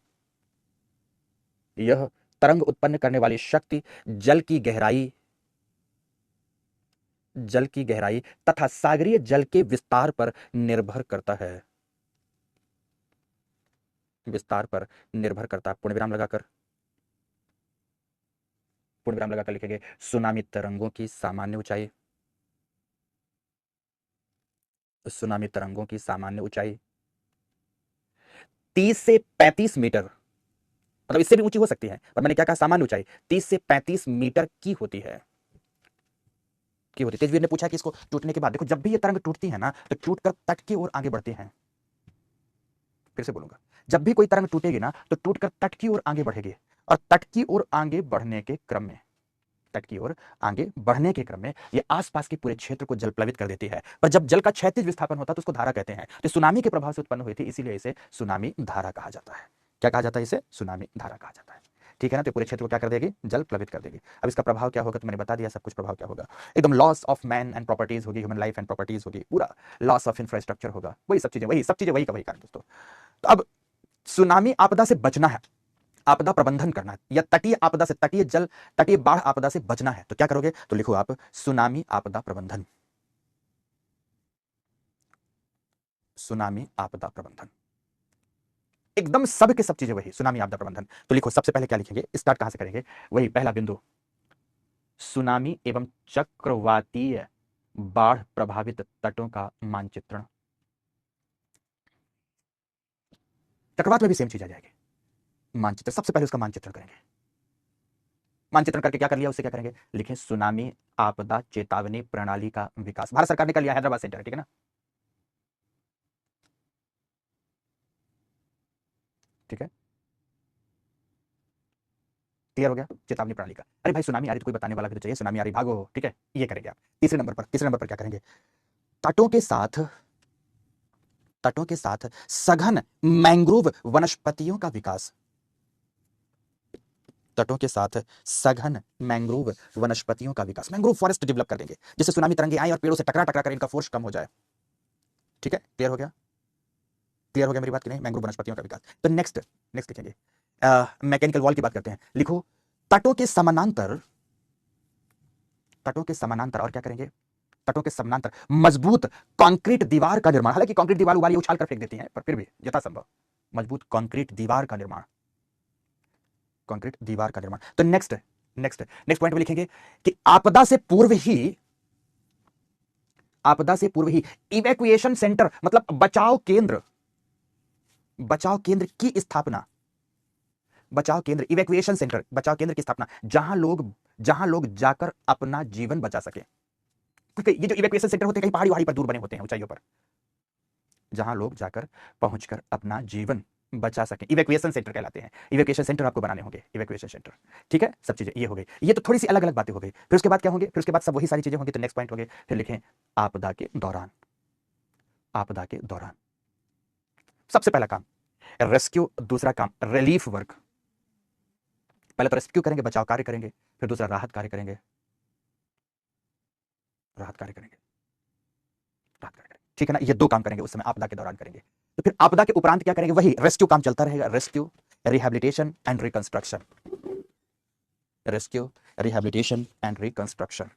यह तरंग उत्पन्न करने वाली शक्ति जल की गहराई, जल की गहराई तथा सागरीय जल के विस्तार पर निर्भर करता है, विस्तार पर निर्भर करता है। पूर्ण विराम लगाकर लिखेंगे सुनामी तरंगों की सामान्य ऊंचाई, सुनामी तरंगों की सामान्य ऊंचाई 30 से 35 मीटर, मतलब इससे भी ऊंची हो सकती है, पर मैंने क्या कहा? सामान्य ऊंचाई 30 से 35 मीटर की होती है, की होती है। तेजवीर ने पूछा कि इसको टूटने के बाद, देखो जब भी ये तरंग टूटती है ना तो टूटकर तट की ओर आगे बढ़ती हैं। फिर से बोलूंगा, जब भी कोई तरंग टूटेगी ना तो टूटकर तट की ओर आगे बढ़ेगी, और तट की ओर आगे बढ़ने के क्रम में, तट की ओर आगे बढ़ने के क्रम में ये आसपास के पूरे क्षेत्र को जलप्लावित कर देती है। पर जब जल का क्षैतिज विस्थापन होता है तो उसको धारा कहते हैं। तो सुनामी के प्रभाव से उत्पन्न हुई थी, इसीलिए इसे सुनामी धारा कहा जाता है। क्या कहा जाता है? इसे सुनामी धारा कहा जाता है। ठीक है ना? तो पूरे क्षेत्र को क्या कर देगी? जल प्लावित कर देगी। अब इसका प्रभाव क्या होगा तो मैंने बता दिया सब कुछ। प्रभाव क्या होगा? एकदम loss of man and properties होगी, ह्यूमन लाइफ एंड प्रॉपर्टीज होगी, पूरा लॉस ऑफ इंफ्रास्ट्रक्चर होगा, वही सब चीजें, वही का वही कारण दोस्तों। तो अब सुनामी आपदा से बचना है, आपदा प्रबंधन करना है, या तटीय आपदा से, तटीय जल, तटीय बाढ़ आपदा से बचना है, तो क्या करोगे? तो लिखो आप सुनामी आपदा प्रबंधन, सुनामी आपदा प्रबंधन। एकदम सब के सब चीजें वही, सुनामी आपदा प्रबंधन। तो लिखो, सबसे पहले क्या लिखेंगे, स्टार्ट कहां से करेंगे, वही पहला बिंदु, सुनामी एवं चक्रवातीय बाढ़ प्रभावित तटों का मानचित्रण। चक्रवात में भी सेम चीज आ जाएगी, मानचित्र। सबसे पहले उसका मानचित्रण करेंगे। मानचित्रण करके क्या कर लिया, उससे क्या करेंगे, लिखें सुनामी आपदा चेतावनी प्रणाली का विकास। भारत सरकार ने कर लिया, हैदराबाद सेंटर है, ठीक है ना, ठीक है, क्लियर हो गया, चेतावनी प्रणाली का। अरे भाई सुनामी आ रही तो कोई बताने वाला भी तो चाहिए, सुनामी आ रही भागो, ठीक है, ये करेंगे आप। तीसरे नंबर पर क्या करेंगे, तटों के साथ, तटों के साथ सघन मैंग्रोव वनस्पतियों का विकास। तटों के साथ सघन मैंग्रोव वनस्पतियों का विकास, मैंग्रोव फॉरेस्ट डेवलप कर देंगे, जिससे सुनामी तरंगे आए और पेड़ों से टकरा टकरा कर इनका फोर्स कम हो जाए। ठीक है, क्लियर हो गया, क्लियर हो गया मेरी बात की नहीं, मैंग्रोव वनस्पतियों का विकास। तो नेक्स्ट लिखेंगे, मैकेनिकल वॉल की बात करते हैं। लिखो, तटों के समानांतर, तटों के समानांतर और क्या करेंगे, तटों के समानांतर मजबूत कंक्रीट दीवार का निर्माण। हालांकि कंक्रीट दीवार उबाली उछाल कर फेंक देती है, पर फिर भी यथासंभव मजबूत कंक्रीट दीवार का निर्माण, कंक्रीट दीवार का निर्माण। तो नेक्स्ट पॉइंट में लिखेंगे कि आपदा से पूर्व ही इवैक्यूएशन सेंटर, मतलब बचाव केंद्र की स्थापना, बचाव केंद्र, इवैक्यूएशन सेंटर, बचाव केंद्र की स्थापना, जहां लोग जाकर अपना जीवन बचा सके। क्योंकि ये जो इवैक्यूएशन सेंटर होते हैं कहीं पहाड़ी वहाड़ी पर दूर बने होते हैं, ऊंचाइयों पर, जहां लोग जाकर पहुंचकर अपना जीवन बचा सके, इवैक्यूएशन सेंटर कहलाते हैं। इवैक्यूएशन सेंटर आपको बनाने होंगे, इवैक्यूएशन सेंटर, ठीक है। सब चीजें ये हो गई, ये तो थोड़ी सी अलग अलग बातें हो गई। फिर उसके बाद क्या होंगे, फिर उसके बाद सब वही सारी चीजें होंगी। तो नेक्स्ट पॉइंट हो गए, फिर लिखें आपदा के दौरान, आपदा के दौरान सबसे पहला काम रेस्क्यू, दूसरा काम रिलीफ वर्क। पहले तो रेस्क्यू करेंगे, बचाव कार्य करेंगे, फिर दूसरा राहत कार्य करेंगे, राहत कार्य करेंगे, राहत कार्य करेंगे, ठीक है ना। ये दो काम करेंगे उस समय आपदा के दौरान करेंगे। तो फिर आपदा के उपरांत क्या करेंगे, वही रेस्क्यू काम चलता रहेगा, rescue, rehabilitation and reconstruction, rescue, rehabilitation and reconstruction,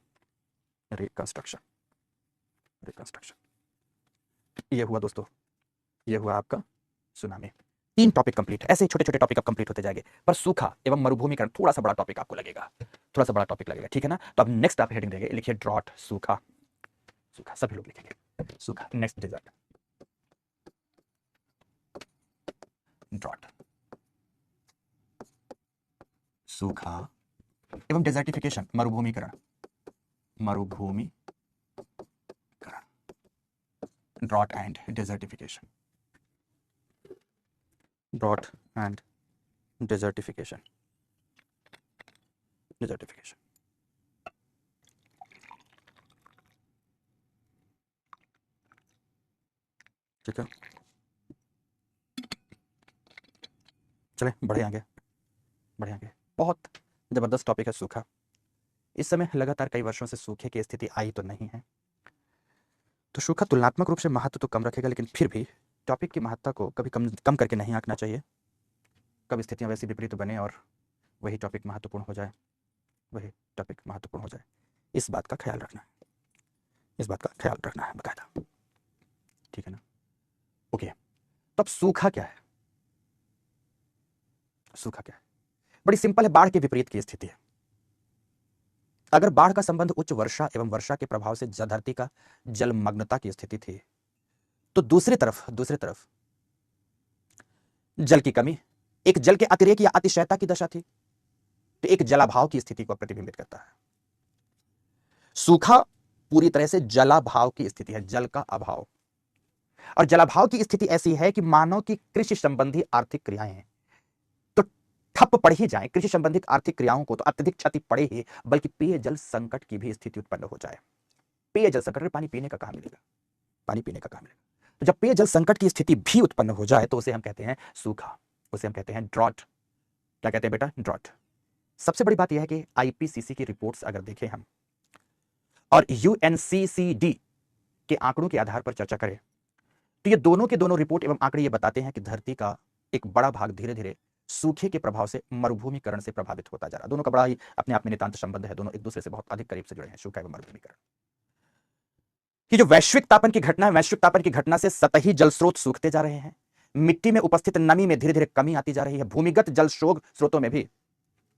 reconstruction, reconstruction. ये हुआ दोस्तों, ये हुआ आपका सुनामी। 3 टॉपिक कंप्लीट, ऐसे छोटे छोटे टॉपिक अब कंप्लीट होते जाएंगे। पर सूखा एवं मरुभूमिकरण थोड़ा सा बड़ा टॉपिक आपको लगेगा, थोड़ा सा बड़ा टॉपिक लगेगा, ठीक है ना। तो अब नेक्स्ट आप हेडिंग देंगे, लिखिए ड्रॉट, सूखा, सूखा, सभी लोग लिखेंगे सूखा। नेक्स्ट डिजर्ट, ड्रॉट, सूखा एवं डेजर्टिफिकेशन, मरुभूमिकरण, मरुभूमिकरण, drought and desertification, drought and desertification, desertification. ठीक है, चले बढ़े आगे, बढ़े आगे। बहुत जबरदस्त टॉपिक है सूखा। इस समय लगातार कई वर्षों से सूखे की स्थिति आई तो नहीं है, तो सूखा तुलनात्मक रूप से महत्व तो कम रखेगा, लेकिन फिर भी टॉपिक की महत्ता को कभी कम करके नहीं आंकना चाहिए। कब स्थितियां वैसी विपरीत बने और वही टॉपिक महत्वपूर्ण हो जाए, वही टॉपिक महत्वपूर्ण हो जाए, इस बात का ख्याल रखना है, इस बात का ख्याल रखना है बकायदा, ठीक है ना। ओके, तो अब सूखा क्या है, सूखा क्या है, बड़ी सिंपल है, बाढ़ के विपरीत की स्थिति है। अगर बाढ़ का संबंध उच्च वर्षा एवं वर्षा के प्रभाव से धरती का जलमग्नता की स्थिति थी, तो दूसरी तरफ जल की कमी एक जल के अतिरेक या अतिशयता की दशा थी, तो एक जलाभाव की स्थिति को प्रतिबिंबित करता है। सूखा पूरी तरह से जलाभाव की स्थिति है, जल का अभाव। और जलाभाव की स्थिति ऐसी है कि मानव की कृषि संबंधी आर्थिक क्रियाएं तो ठप पड़ ही जाए, कृषि संबंधित आर्थिक क्रियाओं को तो अत्यधिक क्षति पड़े ही, बल्कि पेयजल संकट की भी स्थिति उत्पन्न हो जाए। पेयजल संकट, पानी पीने का कहां मिलेगा, पानी पीने का कहां मिलेगा। तो जब पेयजल संकट की स्थिति भी उत्पन्न हो जाए तो उसे हम कहते हैं सूखा, उसे हम कहते हैं ड्रॉट। क्या कहते हैं बेटा, ड्रॉट। सबसे बड़ी बात यह है कि आईपीसीसी की रिपोर्ट्स अगर देखें हम और यूएनसीसीडी के आंकड़ों के आधार पर चर्चा करें, तो ये दोनों के दोनों रिपोर्ट एवं आंकड़े ये बताते हैं कि धरती का एक बड़ा भाग धीरे धीरे सूखे के प्रभाव से मरुभूमिकरण से प्रभावित होता जा रहा है। दोनों का बड़ा ही अपने आप में नितांत संबंध है, दोनों एक दूसरे से बहुत अधिक करीब से जुड़े हैं, सूखा एवं मरुभूमिकरण। कि जो वैश्विक तापन की घटना है, वैश्विक तापन की घटना से सतही जल स्रोत सूखते जा रहे हैं, मिट्टी में उपस्थित नमी में धीरे धीरे कमी आती जा रही है, भूमिगत जल स्रोतों में भी,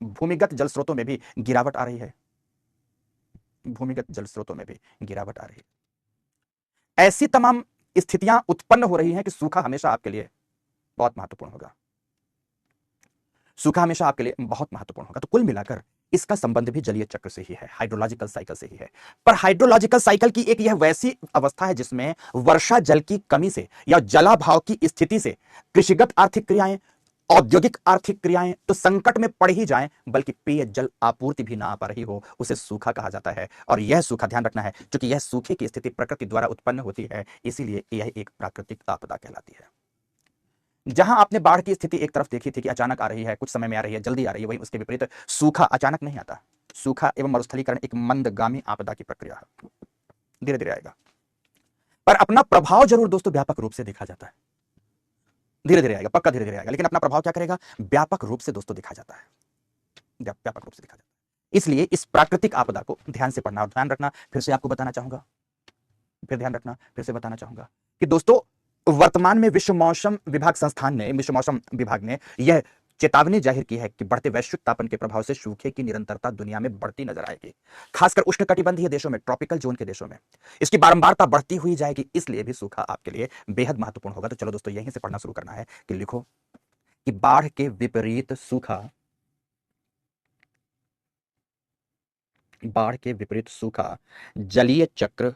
भूमिगत जल स्रोतों में भी गिरावट आ रही है, भूमिगत जल स्रोतों में भी गिरावट आ रही है। ऐसी तमाम स्थितियां उत्पन्न हो रही हैं कि सूखा हमेशा आपके लिए बहुत महत्वपूर्ण होगा, सूखा हमेशा आपके लिए बहुत महत्वपूर्ण होगा। तो कुल मिलाकर इसका संबंध भी जलीय चक्र से ही है, हाइड्रोलॉजिकल साइकिल से ही है। पर हाइड्रोलॉजिकल साइकिल की एक यह वैसी अवस्था है जिसमें वर्षा जल की कमी से या जलाभाव की स्थिति से कृषिगत आर्थिक क्रियाएं, औद्योगिक आर्थिक क्रियाएं तो संकट में पड़ ही जाएं, बल्कि पेय जल आपूर्ति भी ना आ पा रही हो, उसे सूखा कहा जाता है। और यह सूखा, ध्यान रखना है, क्योंकि यह सूखे की स्थिति प्रकृति द्वारा उत्पन्न होती है, इसीलिए यह एक प्राकृतिक आपदा कहलाती है। जहां आपने बाढ़ की स्थिति एक तरफ देखी थी कि अचानक आ रही है, कुछ समय में आ रही है, जल्दी आ रही है, वहीं उसके विपरीत सूखा अचानक नहीं आता। सूखा एवं मरुस्थलीकरण एक मंदगामी आपदा की प्रक्रिया है, धीरे धीरे आएगा, पर अपना प्रभाव जरूर दोस्तों व्यापक रूप से देखा जाता है। धीरे धीरे आएगा, पक्का धीरे धीरे आएगा, लेकिन अपना प्रभाव क्या करेगा, व्यापक रूप से दोस्तों दिखा जाता है, व्यापक रूप से दिखा जाता है। इसलिए इस प्राकृतिक आपदा को ध्यान से पढ़ना और ध्यान रखना। फिर से आपको बताना चाहूंगा, फिर ध्यान रखना, फिर से बताना चाहूंगा कि दोस्तों वर्तमान में विश्व मौसम विभाग संस्थान ने, विश्व मौसम विभाग ने यह चेतावनी जाहिर की है कि बढ़ते वैश्विक तापन के प्रभाव से सूखे की निरंतरता दुनिया में बढ़ती नजर आएगी, खासकर उष्णकटिबंधीय देशों में, ट्रॉपिकल जोन के देशों में इसकी बारंबारता बढ़ती हुई जाएगी, इसलिए भी सूखा आपके लिए बेहद महत्वपूर्ण होगा। तो चलो दोस्तों यहीं से पढ़ना शुरू करना है कि लिखो कि बाढ़ के विपरीत सूखा, बाढ़ के विपरीत सूखा जलीय चक्र,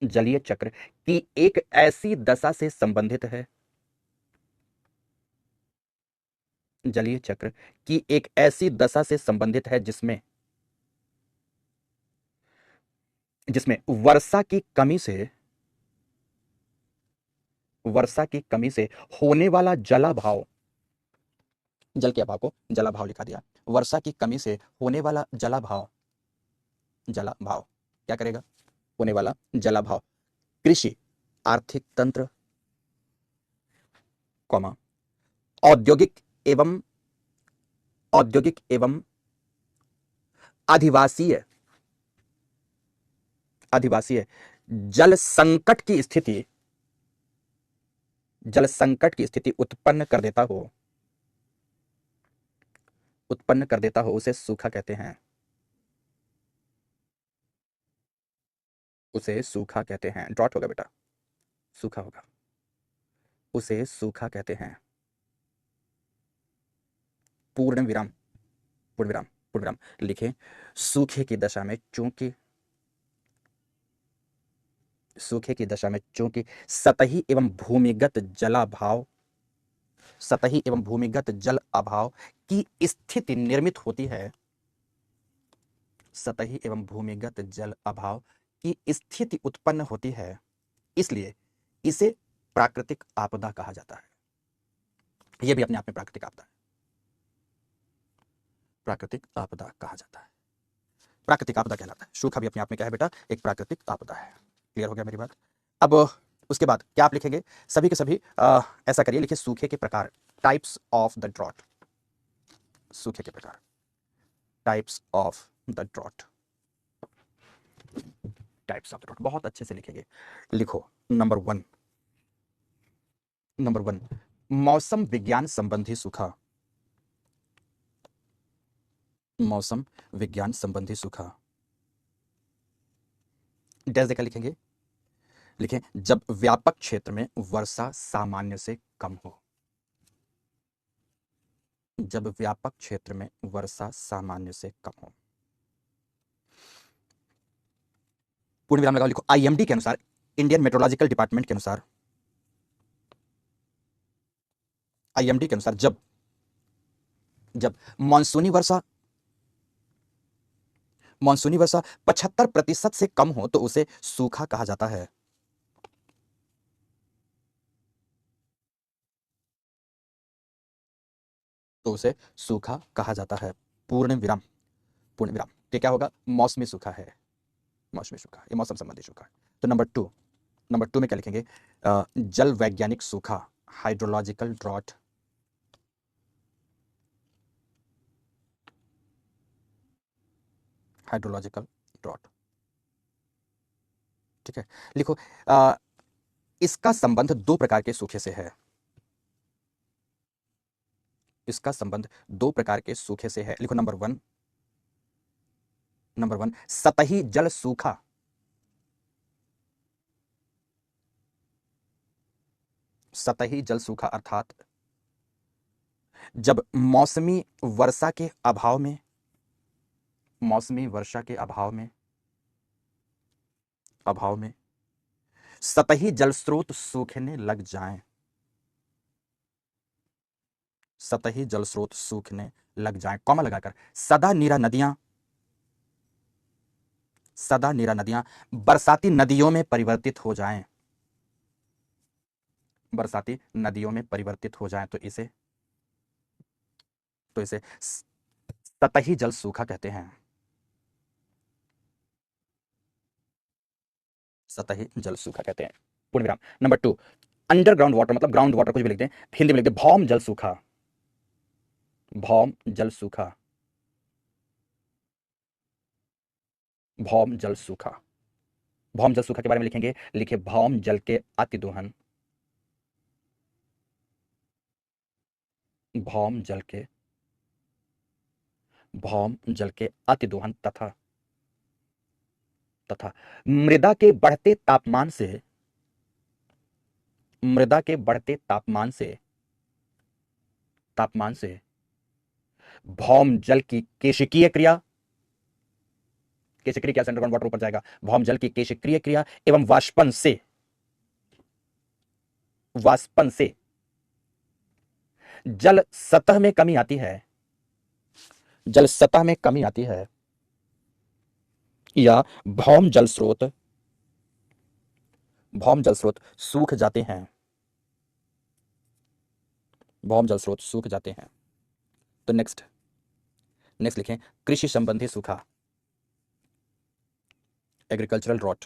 जलीय चक्र की एक ऐसी दशा से संबंधित है, जलीय चक्र की एक ऐसी दशा से संबंधित है जिसमें, जिसमें वर्षा की कमी से, वर्षा की कमी से होने वाला जलाभाव, जल के अभाव को जलाभाव लिखा दिया, वर्षा की कमी से होने वाला जलाभाव, जलाभाव क्या करेगा, होने वाला जलाभाव कृषि, आर्थिक तंत्र, कौमा औद्योगिक एवं, औद्योगिक एवं आदिवासीय, आदिवासीय जल संकट की स्थिति, जल संकट की स्थिति उत्पन्न कर देता हो, उत्पन्न कर देता हो, उसे सूखा कहते हैं, उसे सूखा कहते हैं। ड्रॉट होगा बेटा, सूखा होगा, उसे सूखा कहते हैं। पूर्ण विराम, पूर्ण विराम, पूर्ण विराम लिखें। सूखे की दशा में चूंकि, सूखे की दशा में चूंकि सतही एवं भूमिगत जलाभाव, सतही एवं भूमिगत जल अभाव की स्थिति निर्मित होती है, सतही एवं भूमिगत जल अभाव की स्थिति उत्पन्न होती है, इसलिए इसे प्राकृतिक आपदा कहा जाता है। यह भी अपने आप में प्राकृतिक आपदा है, प्राकृतिक आपदा कहा जाता है, प्राकृतिक आपदा कहलाता है। सूखा भी अपने आप में क्या है बेटा, एक प्राकृतिक आपदा है। क्लियर हो गया मेरी बात। अब उसके बाद क्या आप लिखेंगे, सभी के सभी ऐसा करिए, लिखिए सूखे के प्रकार, टाइप्स ऑफ द ड्रॉट, सूखे के प्रकार, types of the drought, types of the drought बहुत अच्छे से लिखेंगे। लिखो नंबर वन, नंबर वन मौसम विज्ञान संबंधी सूखा, मौसम विज्ञान संबंधी सूखा, डैश देकर लिखेंगे, लिखें जब व्यापक क्षेत्र में वर्षा सामान्य से कम हो, जब व्यापक क्षेत्र में वर्षा सामान्य से कम हो। पूर्ण विराम लगाओ, लिखो आईएमडी के अनुसार, इंडियन मेट्रोलॉजिकल डिपार्टमेंट के अनुसार, आईएमडी के अनुसार जब, जब मानसूनी वर्षा, मानसूनी वर्षा 75% से कम हो तो उसे सूखा कहा जाता है, तो उसे सूखा कहा जाता है। पूर्ण विराम, पूर्ण विराम। ये क्या होगा, मौसमी सूखा है, मौसमी सूखा, ये मौसम संबंधी सूखा है। तो नंबर टू, नंबर टू में क्या लिखेंगे, जल वैज्ञानिक सूखा, हाइड्रोलॉजिकल ड्रॉट, हाइड्रोलॉजिकल ड्रॉट। ठीक है, लिखो इसका संबंध दो प्रकार के सूखे से है। इसका संबंध दो प्रकार के सूखे से है। लिखो नंबर वन सतही जल सूखा। सतही जल सूखा अर्थात जब मौसमी वर्षा के अभाव में, मौसमी वर्षा के अभाव में सतही जल स्रोत सूखने लग जाएं। सतही जल स्रोत सूखने लग जाएं, कॉमा लगाकर सदा नीरा नदियां बरसाती नदियों में परिवर्तित हो जाएं। बरसाती नदियों में परिवर्तित हो जाएं तो इसे सतही जल सूखा कहते हैं। सतही जल सूखा कहते हैं। पूर्ण विराम। नंबर 2 अंडरग्राउंड वाटर, मतलब ग्राउंड वाटर कुछ भी लिखते हैं, हिंदी में लिखते हैं भौम जल सूखा। भौम जल सूखा। भौम जल सूखा। भौम जल सूखा के बारे में लिखेंगे, लिखे भौम जल के अतिदोहन। भौम जल के अतिदोहन तथा मृदा के बढ़ते तापमान से भौम जल की केशिकीय क्रिया, केशिकीय क्रिया से अंडरग्राउंड वाटर ऊपर जाएगा। भौम जल की केशिकीय क्रिया एवं वाष्पन से जल सतह में कमी आती है। जल सतह में कमी आती है या भौम जल स्रोत सूख जाते हैं। भौम जल स्रोत सूख जाते हैं। तो नेक्स्ट लिखें कृषि संबंधी सूखा, एग्रीकल्चरल ड्रॉट।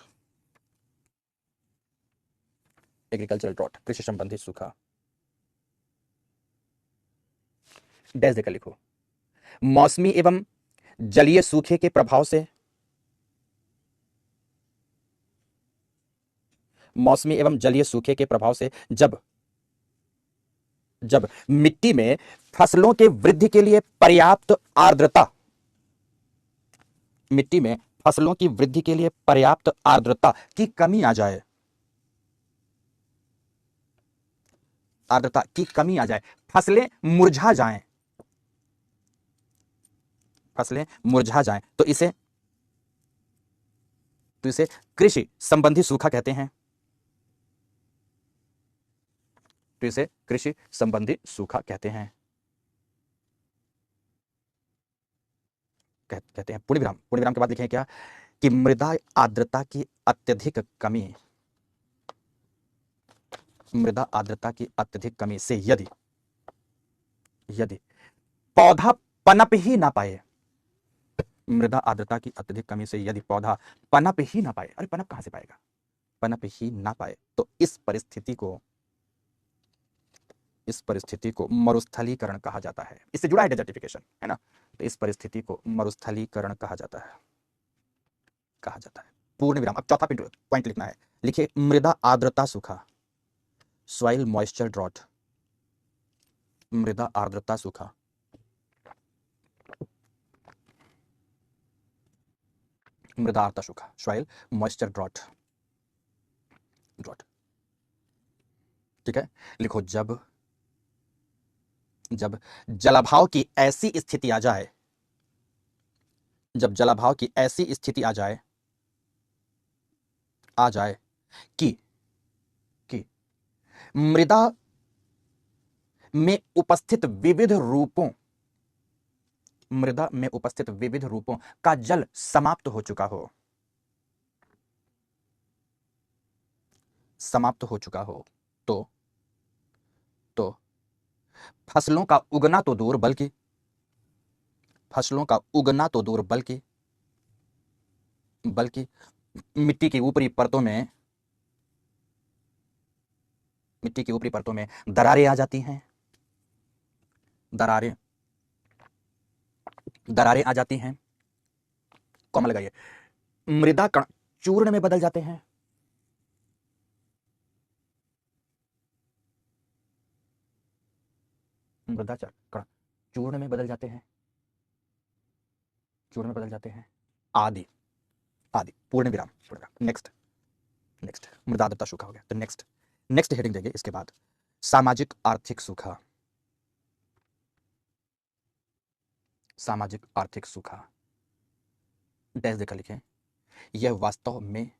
एग्रीकल्चरल ड्रॉट, कृषि संबंधी सूखा। डैश देकर लिखो मौसमी एवं जलीय सूखे के प्रभाव से, मौसमी एवं जलीय सूखे के प्रभाव से जब मिट्टी में फसलों के वृद्धि के लिए पर्याप्त आर्द्रता, मिट्टी में फसलों की वृद्धि के लिए पर्याप्त आर्द्रता की कमी आ जाए, आर्द्रता की कमी आ जाए, फसलें मुरझा जाएं तो इसे कृषि संबंधी सूखा कहते हैं। तो इसे कृषि संबंधी सूखा कहते हैं। पूर्ण विराम के बाद लिखें क्या कि मृदा आर्द्रता की अत्यधिक कमी से यदि पौधा पनप ही ना पाए, मृदा आर्द्रता की अत्यधिक कमी से यदि पौधा पनप ही ना पाए, अरे पनप कहां से पाएगा, पनप ही ना पाए तो इस परिस्थिति को मरुस्थलीकरण कहा जाता है। इससे जुड़ा है डेजर्टिफिकेशन, है ना। तो इस परिस्थिति को मरुस्थलीकरण कहा जाता है। पूर्ण विराम। अब चौथा पॉइंट लिखना है, लिखिए मृदा आर्द्रता सूखा, सॉइल मॉइस्चर ड्रॉट। मृदा आर्द्रता सूखा, सॉइल मॉइस्चर ड्रॉट। ठीक है, लिखो जब जलाभाव की ऐसी स्थिति आ जाए, कि मृदा में उपस्थित विविध रूपों का जल समाप्त हो चुका हो, तो फसलों का उगना तो दूर बल्कि मिट्टी की ऊपरी परतों में दरारें आ जाती हैं। दरारें आ जाती हैं, कॉमा लगाइए। मृदा कण चूर्ण में बदल जाते हैं। मृदा कण चूर्ण में बदल जाते हैं, चूर्ण में बदल जाते हैं, आदि आदि, पूर्ण विराम, पूर्ण विराम। नेक्स्ट नेक्स्ट, मृदा आर्द्रता सूखा हो गया। तो नेक्स्ट नेक्स्ट हेडिंग देंगे इसके बाद, सामाजिक आर्थिक सूखा। सामाजिक आर्थिक सूखा डैश देकर लिखें, यह वास्तव में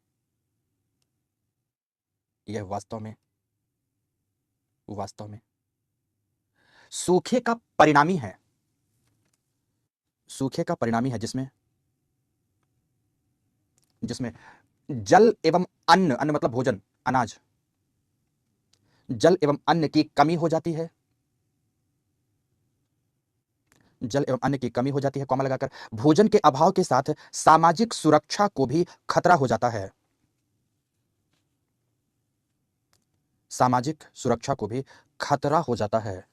वास्तव में सूखे का परिणामी है, सूखे का परिणामी है जिसमें जिसमें जल एवं अन्न, अन्न मतलब भोजन, अनाज, जल एवं अन्न की कमी हो जाती है, जल एवं अन्न की कमी हो जाती है, कॉमा लगाकर, भोजन के अभाव के साथ सामाजिक सुरक्षा को भी खतरा हो जाता है, सामाजिक सुरक्षा को भी खतरा हो जाता है,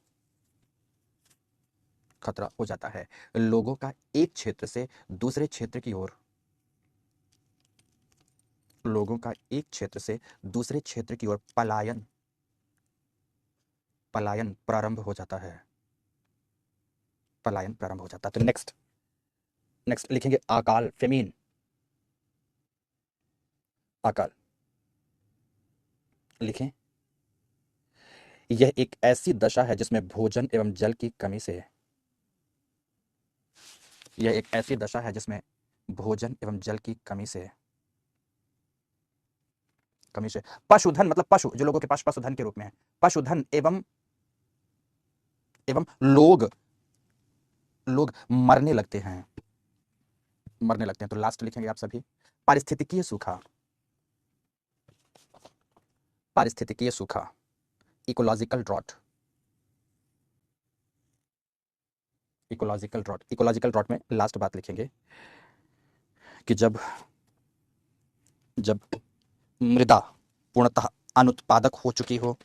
खतरा हो जाता है। लोगों का एक क्षेत्र से दूसरे क्षेत्र की ओर, लोगों का एक क्षेत्र से दूसरे क्षेत्र की ओर पलायन, पलायन प्रारंभ हो जाता है, पलायन प्रारंभ हो जाता है। तो नेक्स्ट नेक्स्ट लिखेंगे अकाल, फेमीन, अकाल लिखें, यह एक ऐसी दशा है जिसमें भोजन एवं जल की कमी से, यह एक ऐसी दशा है जिसमें भोजन एवं जल की कमी से पशुधन, मतलब पशु जो लोगों के पास पशुधन के रूप में है, पशुधन एवं एवं लोग मरने लगते हैं, मरने लगते हैं। तो लास्ट लिखेंगे आप सभी, पारिस्थितिकीय सूखा, पारिस्थितिकीय सूखा, ecological drought, ecological drought, ecological drought में लास्ट बात लिखेंगे कि जब मृदा पूर्णतः अनुत्पादक हो चुकी हो,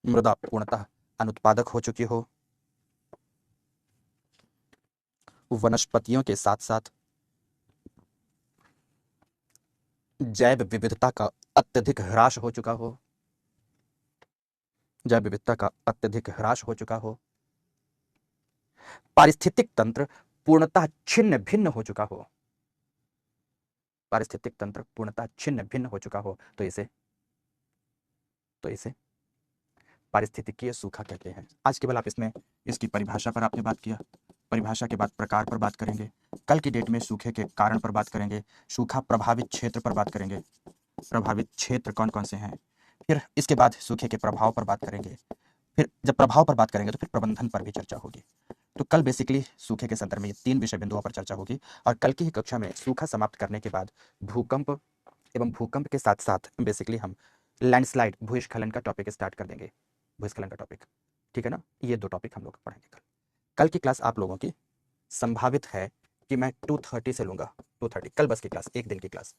मृदा पूर्णतः अनुत्पादक हो चुकी हो, वनस्पतियों के साथ साथ जैव विविधता का अत्यधिक ह्रास हो चुका हो, जैव विविधता का अत्यधिक ह्रास हो चुका हो, पारिस्थितिक तंत्र पूर्णतः छिन्न भिन्न हो चुका हो, पारिस्थितिक तंत्र पूर्णतः छिन्न भिन्न हो चुका हो, तो इसे पारिस्थितिकीय सूखा कहते हैं। आज केवल आप इसमें इसकी परिभाषा पर आपने बात किया, परिभाषा के बाद प्रकार पर बात करेंगे, कल की डेट में सूखे के कारण पर बात करेंगे, सूखा प्रभावित क्षेत्र पर बात करेंगे, प्रभावित क्षेत्र कौन कौन से हैं, फिर इसके बाद सूखे के प्रभाव पर बात करेंगे, फिर जब प्रभाव पर बात करेंगे तो फिर प्रबंधन पर भी चर्चा होगी। तो कल बेसिकली सूखे के संदर्भ में ये 3 विषय बिंदुओं पर चर्चा होगी, और कल की ही कक्षा में सूखा समाप्त करने के बाद भूकंप एवं भूकंप के साथ साथ बेसिकली हम लैंडस्लाइड, भूस्खलन का टॉपिक स्टार्ट कर देंगे, भूस्खलन का टॉपिक, ठीक है ना। ये 2 टॉपिक हम लोग पढ़ेंगे कल। कल की क्लास आप लोगों की संभावित है कि मैं 2:30 से लूंगा, 2:30 कल बस की क्लास, 1 दिन की क्लास,